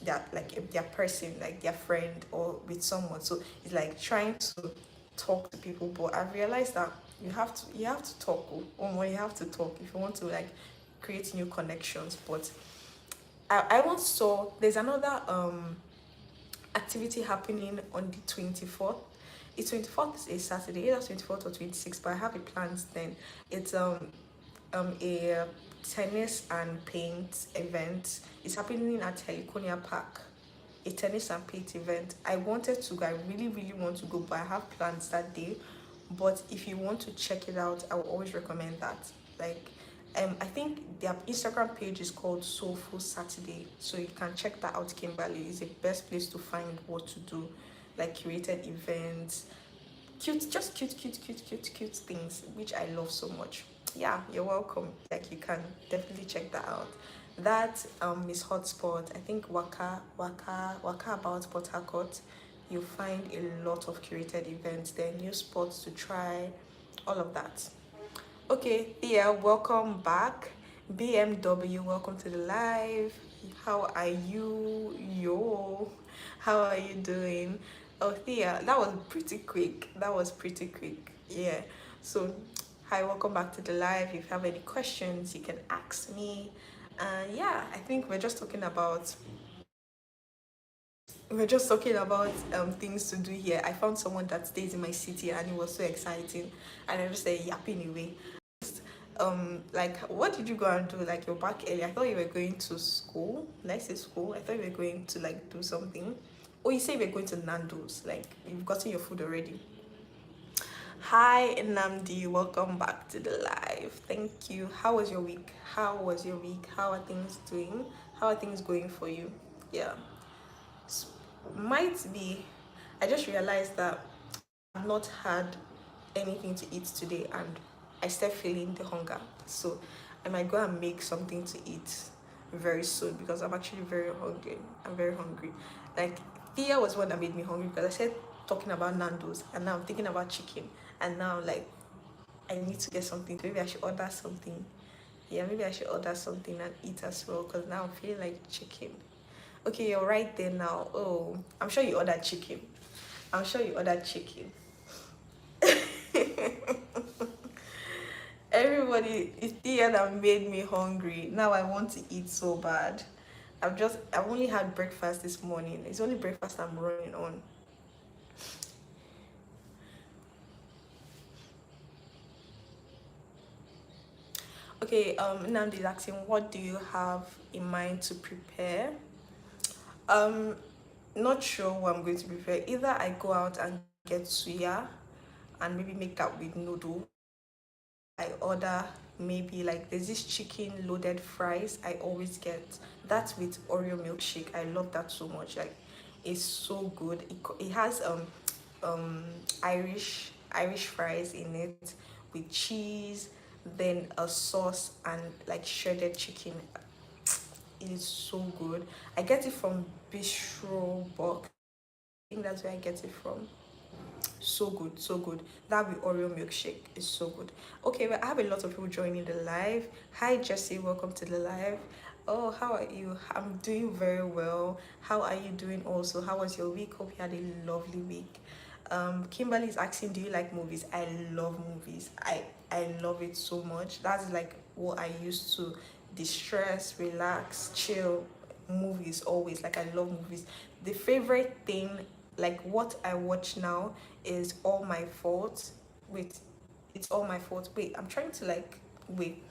Speaker 1: their person, like their friend or with someone, so it's like trying to talk to people. But I realized that you have to talk, or you have to talk if you want to like create new connections. But I once saw there's another activity happening on the 24th. The 24th is a Saturday, either 24th or 26th, but I have it planned then. It's a tennis and paint event. It's happening at Heliconia Park. A tennis and paint event. I wanted to go, I really, really want to go, but I have plans that day. But if you want to check it out, I will always recommend that. Like, I think their Instagram page is called Soulful Saturday, so you can check that out. Kimberly is the best place to find what to do, like curated events, cute things, which I love so much. Yeah, you're welcome. Like, you can definitely check that out. That is Hotspot. I think Waka about Port Harcourt. You'll find a lot of curated events there, new spots to try, all of that. Okay, Thea, welcome back. BMW, welcome to the live. How are you? Yo, how are you doing? Oh, Thea, that was pretty quick. That was pretty quick. Yeah. So, hi, welcome back to the live. If you have any questions, you can ask me. Yeah, I think we're just talking about things to do here. I found someone that stays in my city, and it was so exciting, and I just started yapping away. Like, what did you go and do? Like, you're back early. I thought you were going to school. Let's say school. I thought you were going to like do something. Oh, you say you were going to Nando's. Like, you've gotten your food already. Hi, Namdi. Welcome back to the live. Thank you. How was your week? How was your week? How are things doing? How are things going for you? Yeah. Might be. I just realized that I've not had anything to eat today, and I start feeling the hunger. So I might go and make something to eat very soon, because I'm actually very hungry. I'm very hungry. Like, Thea was one that made me hungry, because I said talking about Nando's, and now I'm thinking about chicken, and now like I need to get something. Maybe I should order something. Yeah, maybe I should order something and eat as well, because now I'm feeling like chicken. Okay, you're right there now. Oh, I'm sure you ordered chicken. I'm sure you ordered chicken. Everybody, it's the year that made me hungry. Now I want to eat so bad. I've only had breakfast this morning. It's only breakfast I'm running on. Okay, Namdi is asking, what do you have in mind to prepare? Um, Not sure what I'm going to prepare. Either I go out and get suya and maybe make that with noodle. I order maybe like there's this chicken loaded fries I always get. That's with Oreo milkshake. I love that so much. Like, it's so good. It has um Irish fries in it with cheese, then a sauce and like shredded chicken. It is so good. I get it from Bistro Box. I think that's where I get it from. So good, so good. That with Oreo milkshake is so good. Okay, well, I have a lot of people joining the live. Hi Jesse, welcome to the live. Oh, how are you? I'm doing very well. How are you doing also? How was your week? Hope you had a lovely week. Kimberly is asking, do you like movies? I love movies. I love it so much. That's like what I used to distress, relax, chill. Movies always. Like, I love movies. The favorite thing, like what I watch now, is All My Fault. Wait, it's All My Fault. Wait, I'm trying to like wait.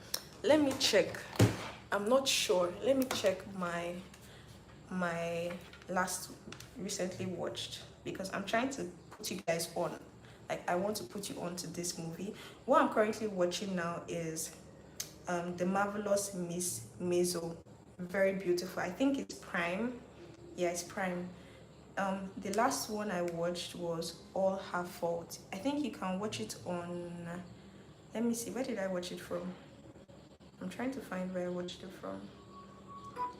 Speaker 1: Let me check. I'm not sure. Let me check my last recently watched, because I'm trying to put you guys on. Like, I want to put you on to this movie. What I'm currently watching now is The Marvelous Miss Maisel. Very beautiful. I think it's Prime. Yeah, it's Prime. The last one I watched was All Her Fault. I think you can watch it on. Let me see. Where did I watch it from? I'm trying to find where I watched it from.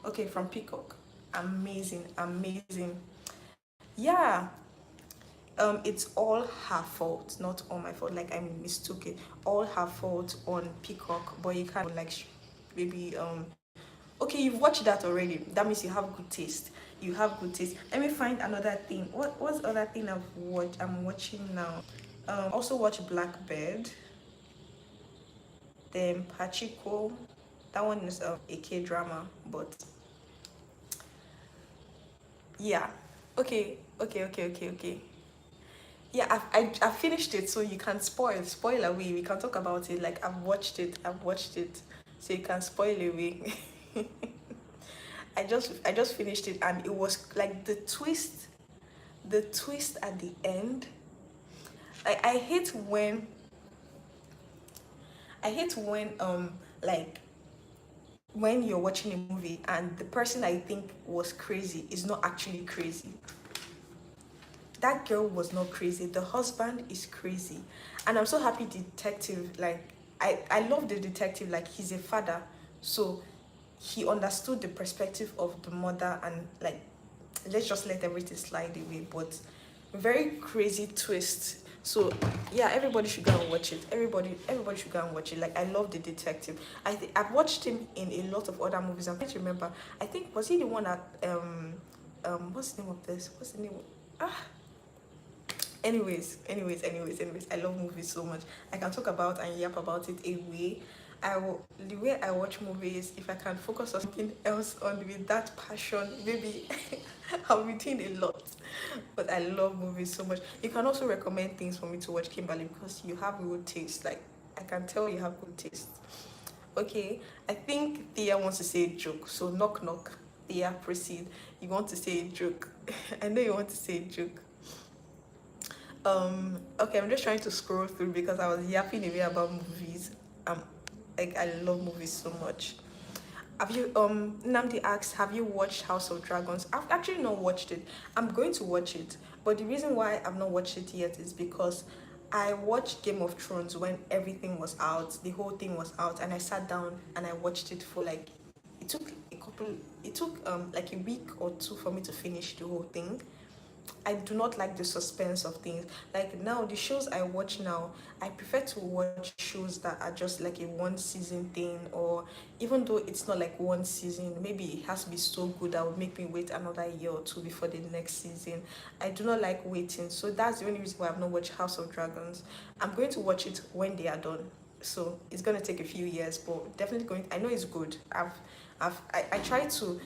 Speaker 1: Okay, from Peacock. Amazing, amazing. Yeah, It's all her fault, not all my fault. Like I mistook it. All her fault on Peacock, but you can't like maybe okay, you've watched that already. That means you have good taste. You have good taste. Let me find another thing. What's the other thing I'm watching now? Also watch Blackbird. Then Pachiko. That one is a K drama, but yeah. Okay. Yeah, I've finished it, so you can spoil away. We can talk about it. Like I've watched it, so you can spoil away. I just finished it, and it was like the twist at the end. Like I hate when like when you're watching a movie and the person I think was crazy is not actually crazy. That girl was not crazy. The husband is crazy. And I'm so happy detective, like I love the detective, like he's a father. So he understood the perspective of the mother and like let's just let everything slide away. But very crazy twist. So yeah, everybody should go and watch it. Everybody should go and watch it. Like I love the detective. I've watched him in a lot of other movies. I'm trying to remember. I think was he the one that what's the name of this? What's the name? Ah, anyways, I love movies so much. I can talk about and yap about it a way. The way I watch movies, if I can focus on something else on with that passion, maybe I'll be doing a lot. But I love movies so much. You can also recommend things for me to watch, Kimberly, because you have good taste. Like I can tell you have good taste. Okay, I think Thea wants to say a joke, so knock knock. Thea, proceed. You want to say a joke? I know you want to say a joke. Okay, I'm just trying to scroll through because I was yapping away about movies. Like I love movies so much. Have you Namdi asks, have you watched House of Dragons? I've actually not watched it. I'm going to watch it, but the reason why I've not watched it yet is because I watched Game of Thrones when everything was out, the whole thing was out, and I sat down and I watched it for like it took a couple it took like a week or two for me to finish the whole thing. I do not like the suspense of things. Like now, the shows I watch now, I prefer to watch shows that are just like a one season thing, or even though it's not like one season, maybe it has to be so good that would make me wait another year or two before the next season. I do not like waiting, so that's the only reason why I've not watched House of Dragons. I'm going to watch it when they are done. So it's gonna take a few years, but definitely going. I know it's good. I try to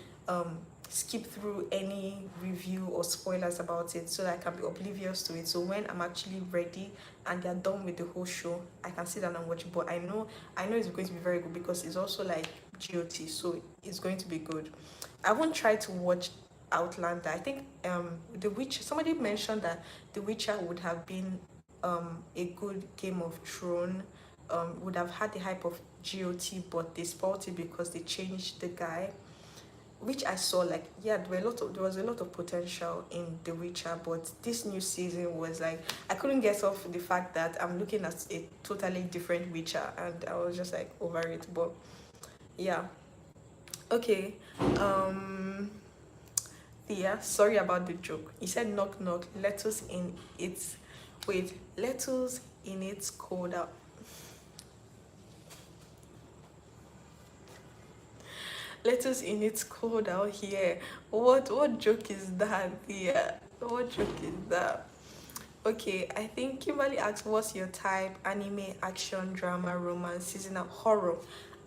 Speaker 1: skip through any review or spoilers about it so that I can be oblivious to it. So when I'm actually ready and they're done with the whole show, I can sit down and watch it. But I know it's going to be very good because it's also like GOT, so it's going to be good. I won't try to watch Outlander. I think The Witch. Somebody mentioned that The Witcher would have been a good Game of Thrones. Would have had the hype of GOT, but they spoiled it because they changed the guy, which I saw. Like yeah, there was a lot of potential in The Witcher, but this new season was like I couldn't get off the fact that I'm looking at a totally different Witcher, and I was just like over it. But yeah, okay. Yeah, sorry about the joke. He said knock knock, lettuce in its wait, lettuce in its cold out. Lettuce in its cold out here. What joke is that? Yeah. What joke is that? Okay, I think Kimberly asked, what's your type? Anime, action, drama, romance, seasonal, horror.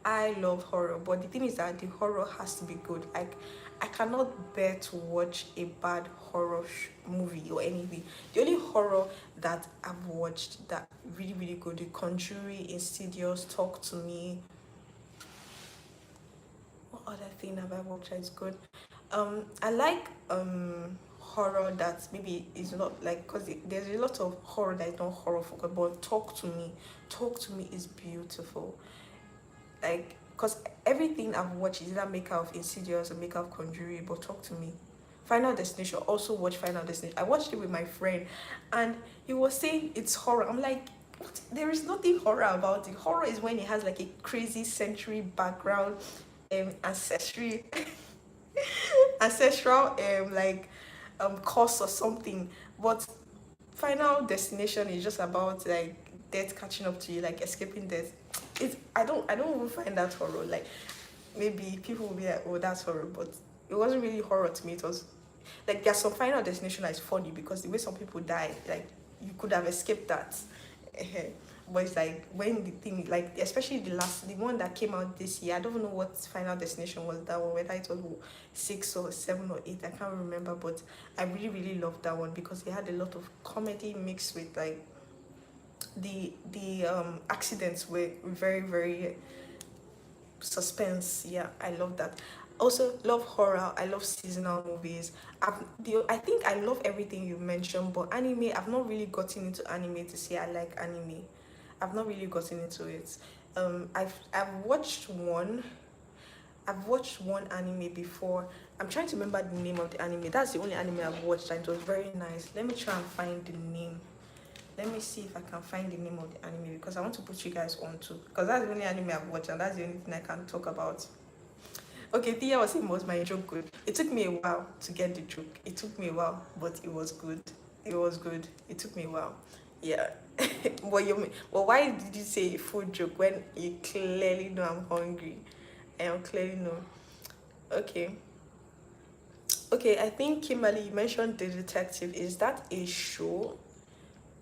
Speaker 1: I love horror, but the thing is that the horror has to be good. Like, I cannot bear to watch a bad horror movie or anything. The only horror that I've watched that really, really good, The Conjuring, Insidious, Talk to Me. What other thing have I watched that is good? I like horror that maybe is not like because there's a lot of horror that is not horror focused, but Talk to Me is beautiful. Like because everything I've watched is either maker of Insidious or maker of Conjuring, but Talk to Me. Final Destination, also watch Final Destination. I watched it with my friend, and he was saying it's horror. I'm like, what? There is nothing horror about it. Horror is when it has like a crazy century background, ancestry ancestral like curse or something. But final destination is just about like death catching up to you, like escaping death. I don't even find that horror. Like maybe people will be like, oh, that's horror, but it wasn't really horror to me. It was like there's some final destination that is funny because the way some people die, like you could have escaped that. But it's like when the thing, like especially the one that came out this year, I don't know what final destination was that one, whether it was 6 or 7 or 8, I can't remember, but I really really loved that one because it had a lot of comedy mixed with like the accidents were very very suspense. Yeah, I love that. Also love horror. I love seasonal movies. I think I love everything you mentioned, but anime, I've not really gotten into anime to say I like anime. I've not really gotten into it. I've watched one. I've watched one anime before. I'm trying to remember the name of the anime. That's the only anime I've watched, and it was very nice. Let me try and find the name. Let me see if I can find the name of the anime because I want to put you guys on too. Because that's the only anime I've watched, and that's the only thing I can talk about. Okay, Thea was saying, was my joke good? It took me a while to get the joke. It took me a while, but it was good. It was good. It took me a while. Yeah. But why did you say a food joke when you clearly know I'm hungry? I clearly know. Okay. Okay, I think Kimberly, you mentioned The Detective. Is that a show?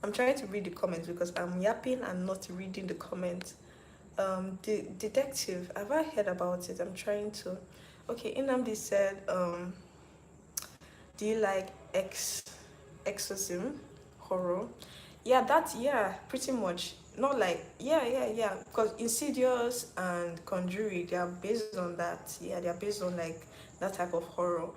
Speaker 1: I'm trying to read the comments because I'm yapping and not reading the comments. The Detective, have I heard about it? I'm trying to. Okay, Inamdi said, do you like exorcism horror? Yeah, pretty much. Not like yeah. Because Insidious and Conjuring, they are based on that. Yeah, they are based on like that type of horror.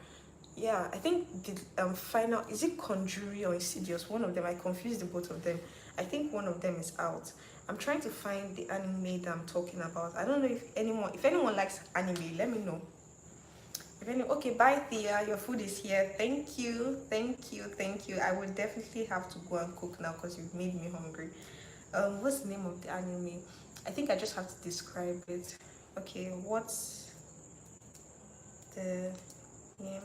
Speaker 1: Yeah, I think the final, is it Conjuring or Insidious? One of them. I confused the both of them. I think one of them is out. I'm trying to find the anime that I'm talking about. I don't know if anyone likes anime, let me know. Okay, bye Thea, your food is here. Thank you. I will definitely have to go and cook now because you've made me hungry. What's the name of the anime? I think I just have to describe it. Okay, what's the name?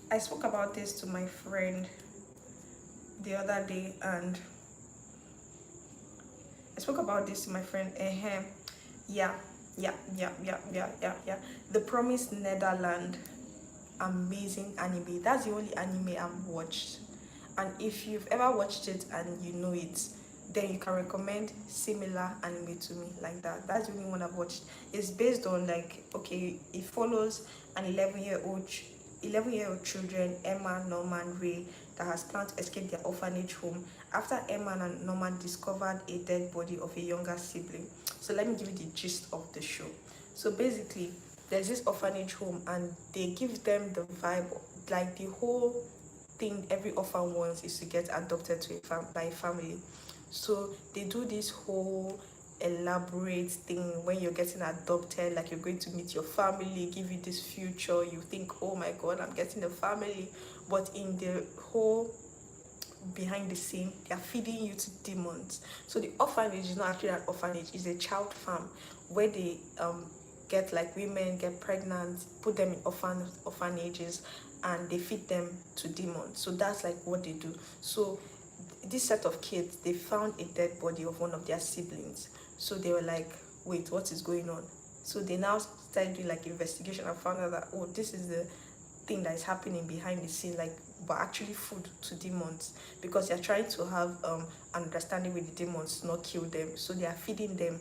Speaker 1: I spoke about this to my friend the other day, and I spoke about this to my friend. Yeah, yeah. The Promised Netherland, amazing anime. That's the only anime I've watched, and if you've ever watched it and you know it, then you can recommend similar anime to me like that. That's the only one I've watched. It's based on like, okay, it follows an 11-year-old children, Emma, Norman, Ray, that has planned to escape their orphanage home after Emma and Norman discovered a dead body of a younger sibling. So let me give you the gist of the show. So basically, there's this orphanage home and they give them the vibe, like the whole thing every orphan wants is to get adopted to by a family. So they do this whole elaborate thing when you're getting adopted, like you're going to meet your family, give you this future, you think, oh my god, I'm getting a family, but in the whole behind the scene, they're feeding you to demons. So the orphanage is not actually an orphanage, it's a child farm where they get like women get pregnant, put them in orphanages, and they feed them to demons. So that's like what they do. So this set of kids, they found a dead body of one of their siblings. So they were like, wait, what is going on? So they now started doing like investigation and found out that, oh, this is the thing that is happening behind the scene, like, but actually food to demons, because they're trying to have an understanding with the demons, not kill them. So they are feeding them.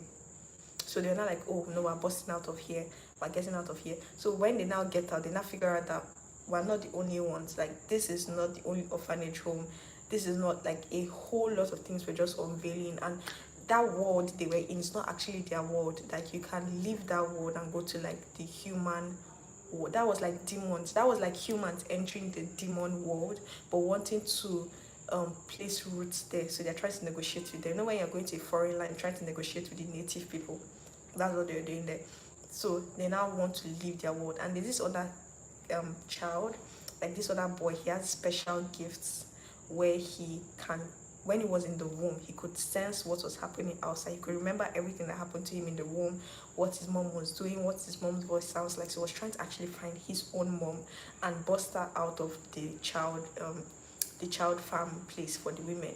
Speaker 1: So they're not like, oh no, we're busting out of here, we're getting out of here. So when they now get out, they now figure out that we're not the only ones. Like, this is not the only orphanage home. This is not like a whole lot of things were just unveiling, and that world they were in is not actually their world. Like, you can leave that world and go to like the human world. That was like demons. That was like humans entering the demon world, but wanting to place roots there. So they're trying to negotiate with them. You know, when you're going to a foreign land, trying to negotiate with the native people, that's what they're doing there. So they now want to leave their world, and there's this other child, like this other boy. He has special gifts where when he was in the womb, he could sense what was happening outside. He could remember everything that happened to him in the womb, what his mom was doing, what his mom's voice sounds like. So he was trying to actually find his own mom and bust her out of the child farm place for the women.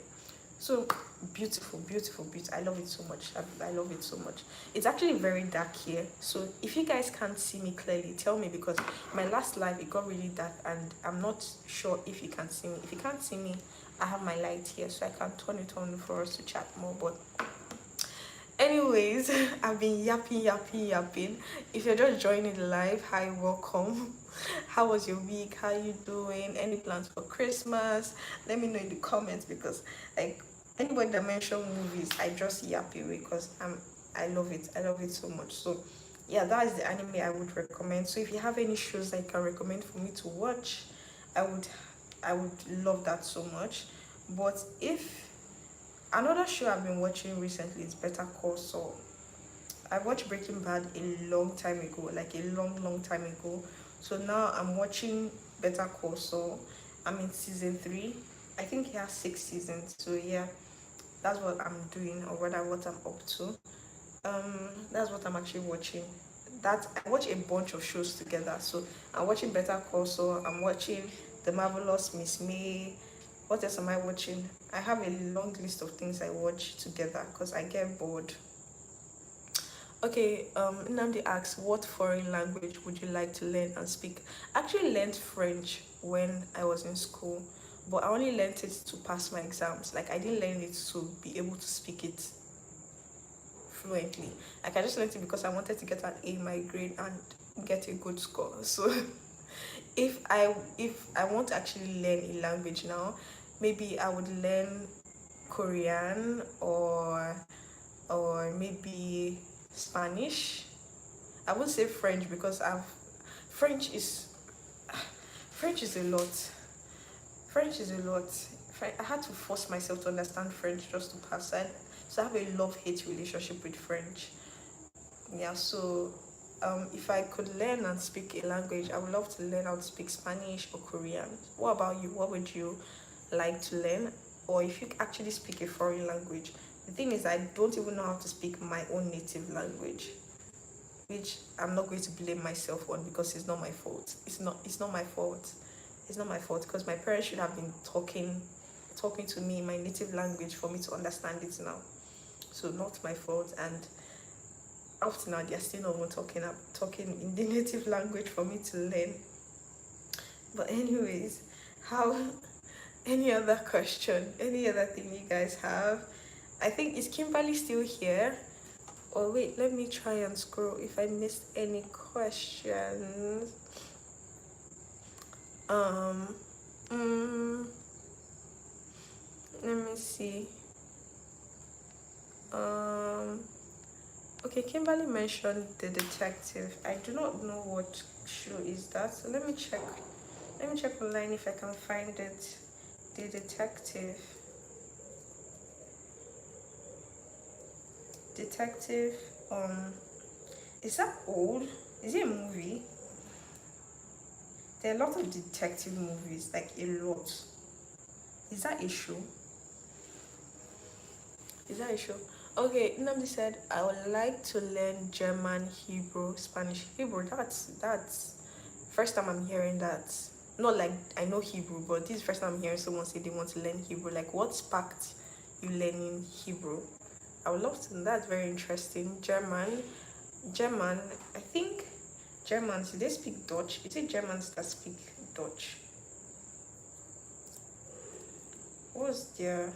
Speaker 1: So beautiful, beautiful, beautiful. I love it so much. I love it so much. It's actually very dark here. So if you guys can't see me clearly, tell me, because my last live it got really dark and I'm not sure if you can see me. If you can't see me, I have my light here so I can turn it on for us to chat more. But anyways, I've been yapping. If you're just joining the live, hi, welcome. How was your week? How you doing? Any plans for Christmas? Let me know in the comments, because like anybody that mentioned movies, I just yap away because I love it. I love it so much. So yeah, that is the anime I would recommend. So if you have any shows that you can recommend for me to watch, I would love that so much. But if another show I've been watching recently is Better Call Saul. I watched Breaking Bad a long time ago, like a long time ago. So now I'm watching Better Call Saul. I'm in season 3. I think he has 6 seasons. So yeah, that's what I'm doing, or rather what I'm up to. That's what I'm actually watching. That I watch a bunch of shows together. So I'm watching Better Call Saul. I'm watching The Marvelous Miss May. What else am I watching? I have a long list of things I watch together because I get bored. Okay, Nnamdi asks, what foreign language would you like to learn and speak? I actually learned French when I was in school, but I only learned it to pass my exams. Like, I didn't learn it to be able to speak it fluently. Like, I just learned it because I wanted to get an A in my grade and get a good score. So if I want to actually learn a language now, maybe I would learn Korean or maybe Spanish. I would say French because French is French is a lot. French is a lot. I had to force myself to understand French just to pass. So I have a love-hate relationship with French. Yeah, so if I could learn and speak a language, I would love to learn how to speak Spanish or Korean. What about you? What would you like to learn? Or if you actually speak a foreign language? The thing is, I don't even know how to speak my own native language, which I'm not going to blame myself on because it's not my fault. It's not my fault. It's not my fault because my parents should have been talking to me in my native language for me to understand it now. So not my fault, and up to now they're still not even talking in the native language for me to learn. But anyways, how any other question, any other thing you guys have? I think, is Kimberly still here? Or wait, let me try and scroll if I missed any questions. Let me see. Okay, Kimberly mentioned The Detective. I do not know what show is that, so let me check online if I can find it. The Detective. Is that old? Is it a movie? There are a lot of detective movies, like a lot. Is that a show? Okay, Nnamdi said, I would like to learn German, Hebrew, Spanish. Hebrew, that's first time I'm hearing that. Not like I know Hebrew, but this is the first time I'm hearing someone say they want to learn Hebrew. Like, what sparked you learning Hebrew? I would love to know. That's very interesting. German, I think Germans, do they speak Dutch? Is it Germans that speak Dutch? What's their...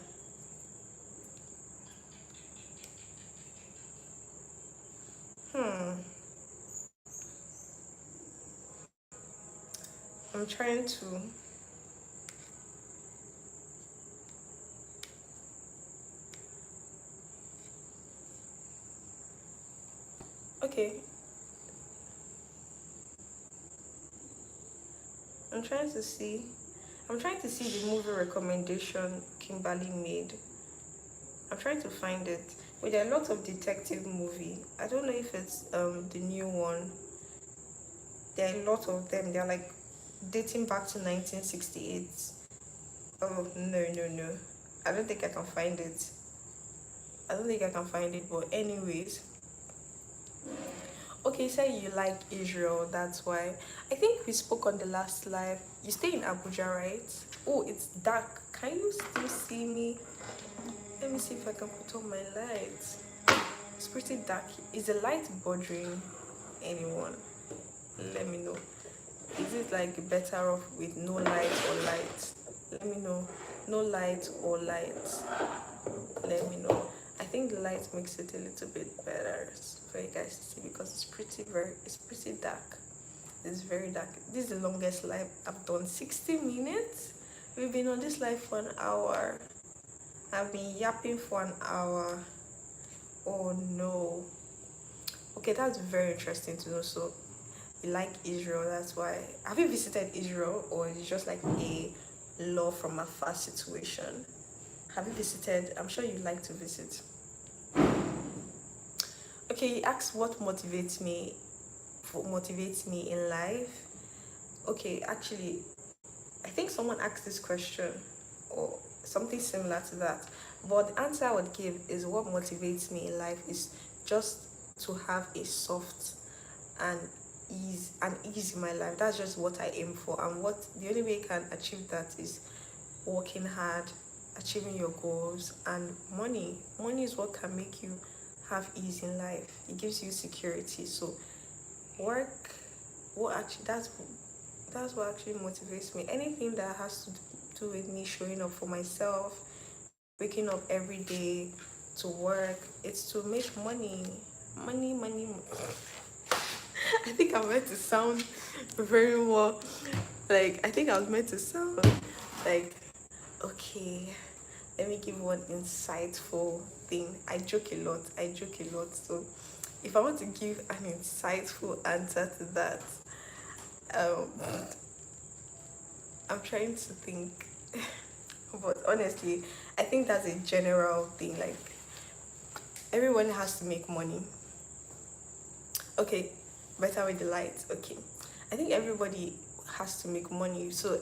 Speaker 1: I'm trying to... Okay. I'm trying to see the movie recommendation Kimberly made. I'm trying to find it. But there are lots of detective movie. I don't know if it's the new one. There are a lot of them. They're like dating back to 1968. Oh, no. I don't think I can find it. I don't think I can find it, but anyways. Okay, say you like Israel, that's why. I think we spoke on the last live. You stay in Abuja, right? Oh, it's dark. Can you still see me? Let me see if I can put on my lights. It's pretty dark. Is the light bothering anyone? Let me know. Is it like better off with no light or light? Let me know. No light or light. Let me know. I think the light makes it a little bit better for you guys to see because it's pretty dark. It's very dark. This is the longest live I've done. 60 minutes. We've been on this live for an hour. I've been yapping for an hour. Oh no. Okay, that's very interesting to know. So you like Israel, that's why. Have you visited Israel or is it just like a love from afar situation? Have you visited? I'm sure you'd like to visit. Okay, you asked what motivates me in life. Okay, actually, I think someone asked this question or something similar to that. But the answer I would give is what motivates me in life is just to have a soft and ease in my life. That's just what I aim for. And what the only way you can achieve that is working hard, achieving your goals, and money. Money is what can make you have ease in life. It gives you security. So work, what actually that's what actually motivates me. Anything that has to do with me showing up for myself, waking up every day to work, it's to make money. Money. I think I'm meant to sound very more like I think I was meant to sound like okay. Let me give one insightful thing. I joke a lot. So if I want to give an insightful answer to that, um, I'm trying to think. But honestly, I think that's a general thing. Like everyone has to make money. Okay, better with the lights. Okay, I think everybody has to make money. So,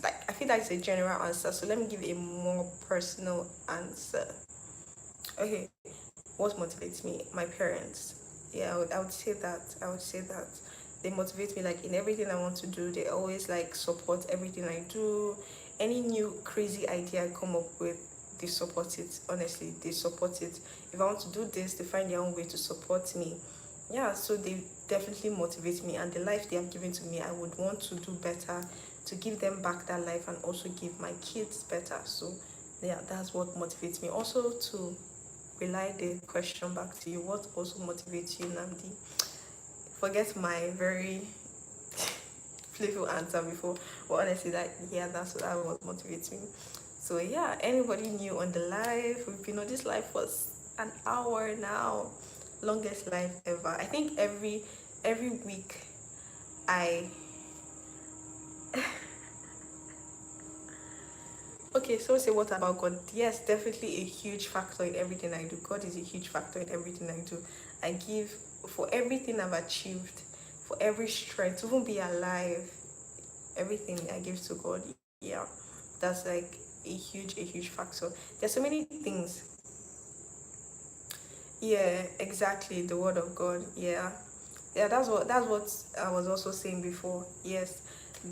Speaker 1: like, I feel that's a general answer. So let me give a more personal answer. Okay, what motivates me? My parents. Yeah, I would say that. They motivate me like in everything I want to do. They always like support everything I do. Any new crazy idea I come up with, they support it. Honestly, they support it. If I want to do this, they find their own way to support me. Yeah, so they definitely motivate me, and the life they have given to me, I would want to do better, to give them back that life and also give my kids better. So yeah, that's what motivates me. Also to relay the question back to you, what also motivates you, Namdi? Forget my very playful answer before, but honestly, that yeah, that's what motivates me. So yeah, anybody new on the live? We've been on this live for an hour now, longest live ever. I think every week I okay, so say what about God? Yes, definitely a huge factor in everything I do. God is a huge factor in everything I do. I give for everything I've achieved, for every strength, to even be alive, everything I give to God. Yeah, that's like a huge factor. There's so many things. Yeah, exactly. The word of God. Yeah, yeah. That's what I was also saying before. Yes,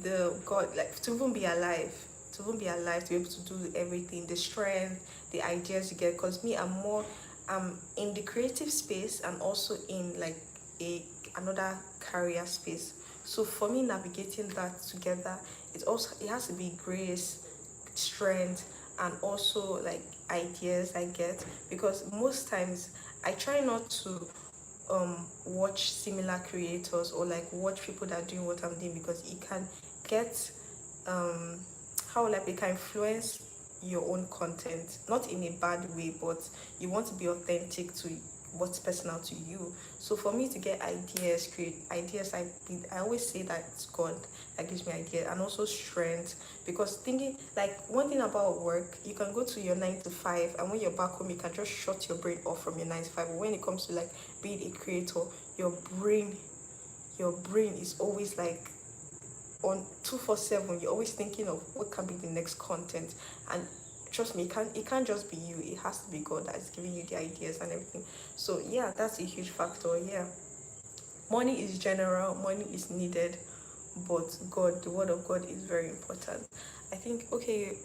Speaker 1: the God, like to even be alive, to be able to do everything, the strength, the ideas you get. Cause me, I'm in the creative space and also in like a another career space. So for me, navigating that together, it has to be grace, strength, and also like ideas I get, because most times I try not to watch similar creators or like watch people that are doing what I'm doing, because it can get um how like it can influence your own content, not in a bad way, but you want to be authentic to what's personal to you. So for me to get ideas, create ideas, I always say that it's God that gives me ideas, and also strength, because thinking like one thing about work, you can go to your 9 to 5, and when you're back home you can just shut your brain off from your 9 to 5. But when it comes to like being a creator, your brain is always like on 247, you're always thinking of what can be the next content. And trust me, it can't just be you, it has to be God that is giving you the ideas and everything. So yeah, that's a huge factor. Yeah, money is general, money is needed, but God, the word of God is very important. I think, okay,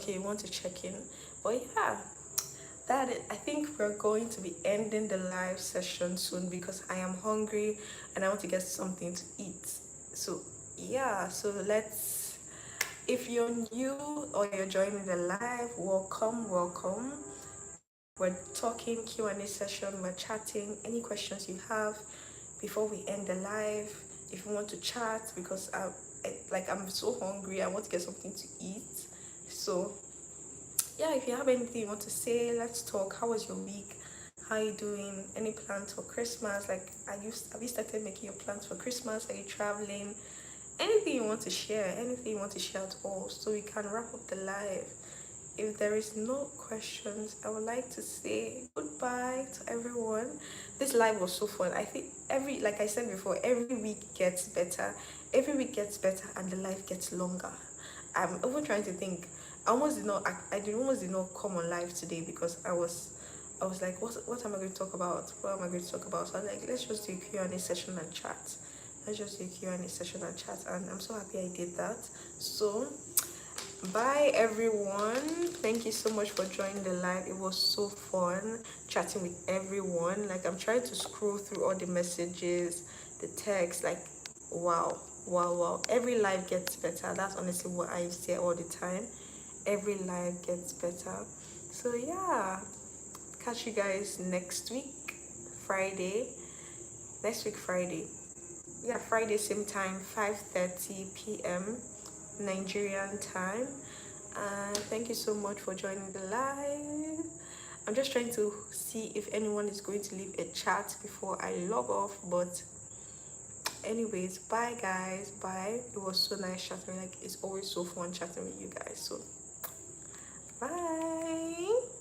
Speaker 1: you want to check in, but yeah, I think we're going to be ending the live session soon because I am hungry and I want to get something to eat. So yeah, so let's, if you're new or you're joining the live, welcome. We're talking Q&A session, we're chatting. Any questions you have before we end the live, if you want to chat, because I'm so hungry, I want to get something to eat. So yeah, if you have anything you want to say, let's talk. How was your week? How are you doing? Any plans for Christmas? Like, have you started making your plans for Christmas? Are you traveling? Anything you want to share, anything you want to share at all, so we can wrap up the live. If there is no questions, I would like to say goodbye to everyone. This live was so fun. I think like I said before, every week gets better. Every week gets better and the live gets longer. I'm even trying to think. Almost did not come on live today because I was like, what am I going to talk about? What am I going to talk about? So I was like, let's just do a Q&A session and chat. Let's just do a Q&A session and chat. And I'm so happy I did that. So bye everyone, thank you so much for joining the live. It was so fun chatting with everyone. Like, I'm trying to scroll through all the messages, the text, like wow, every live gets better. That's honestly what I say all the time. Every live gets better. So yeah, catch you guys next week, Friday. Next week, Friday. Yeah, Friday same time, 5:30 p.m. Nigerian time. And thank you so much for joining the live. I'm just trying to see if anyone is going to leave a chat before I log off. But anyways, bye guys. Bye. It was so nice chatting. Like, it's always so fun chatting with you guys. So bye.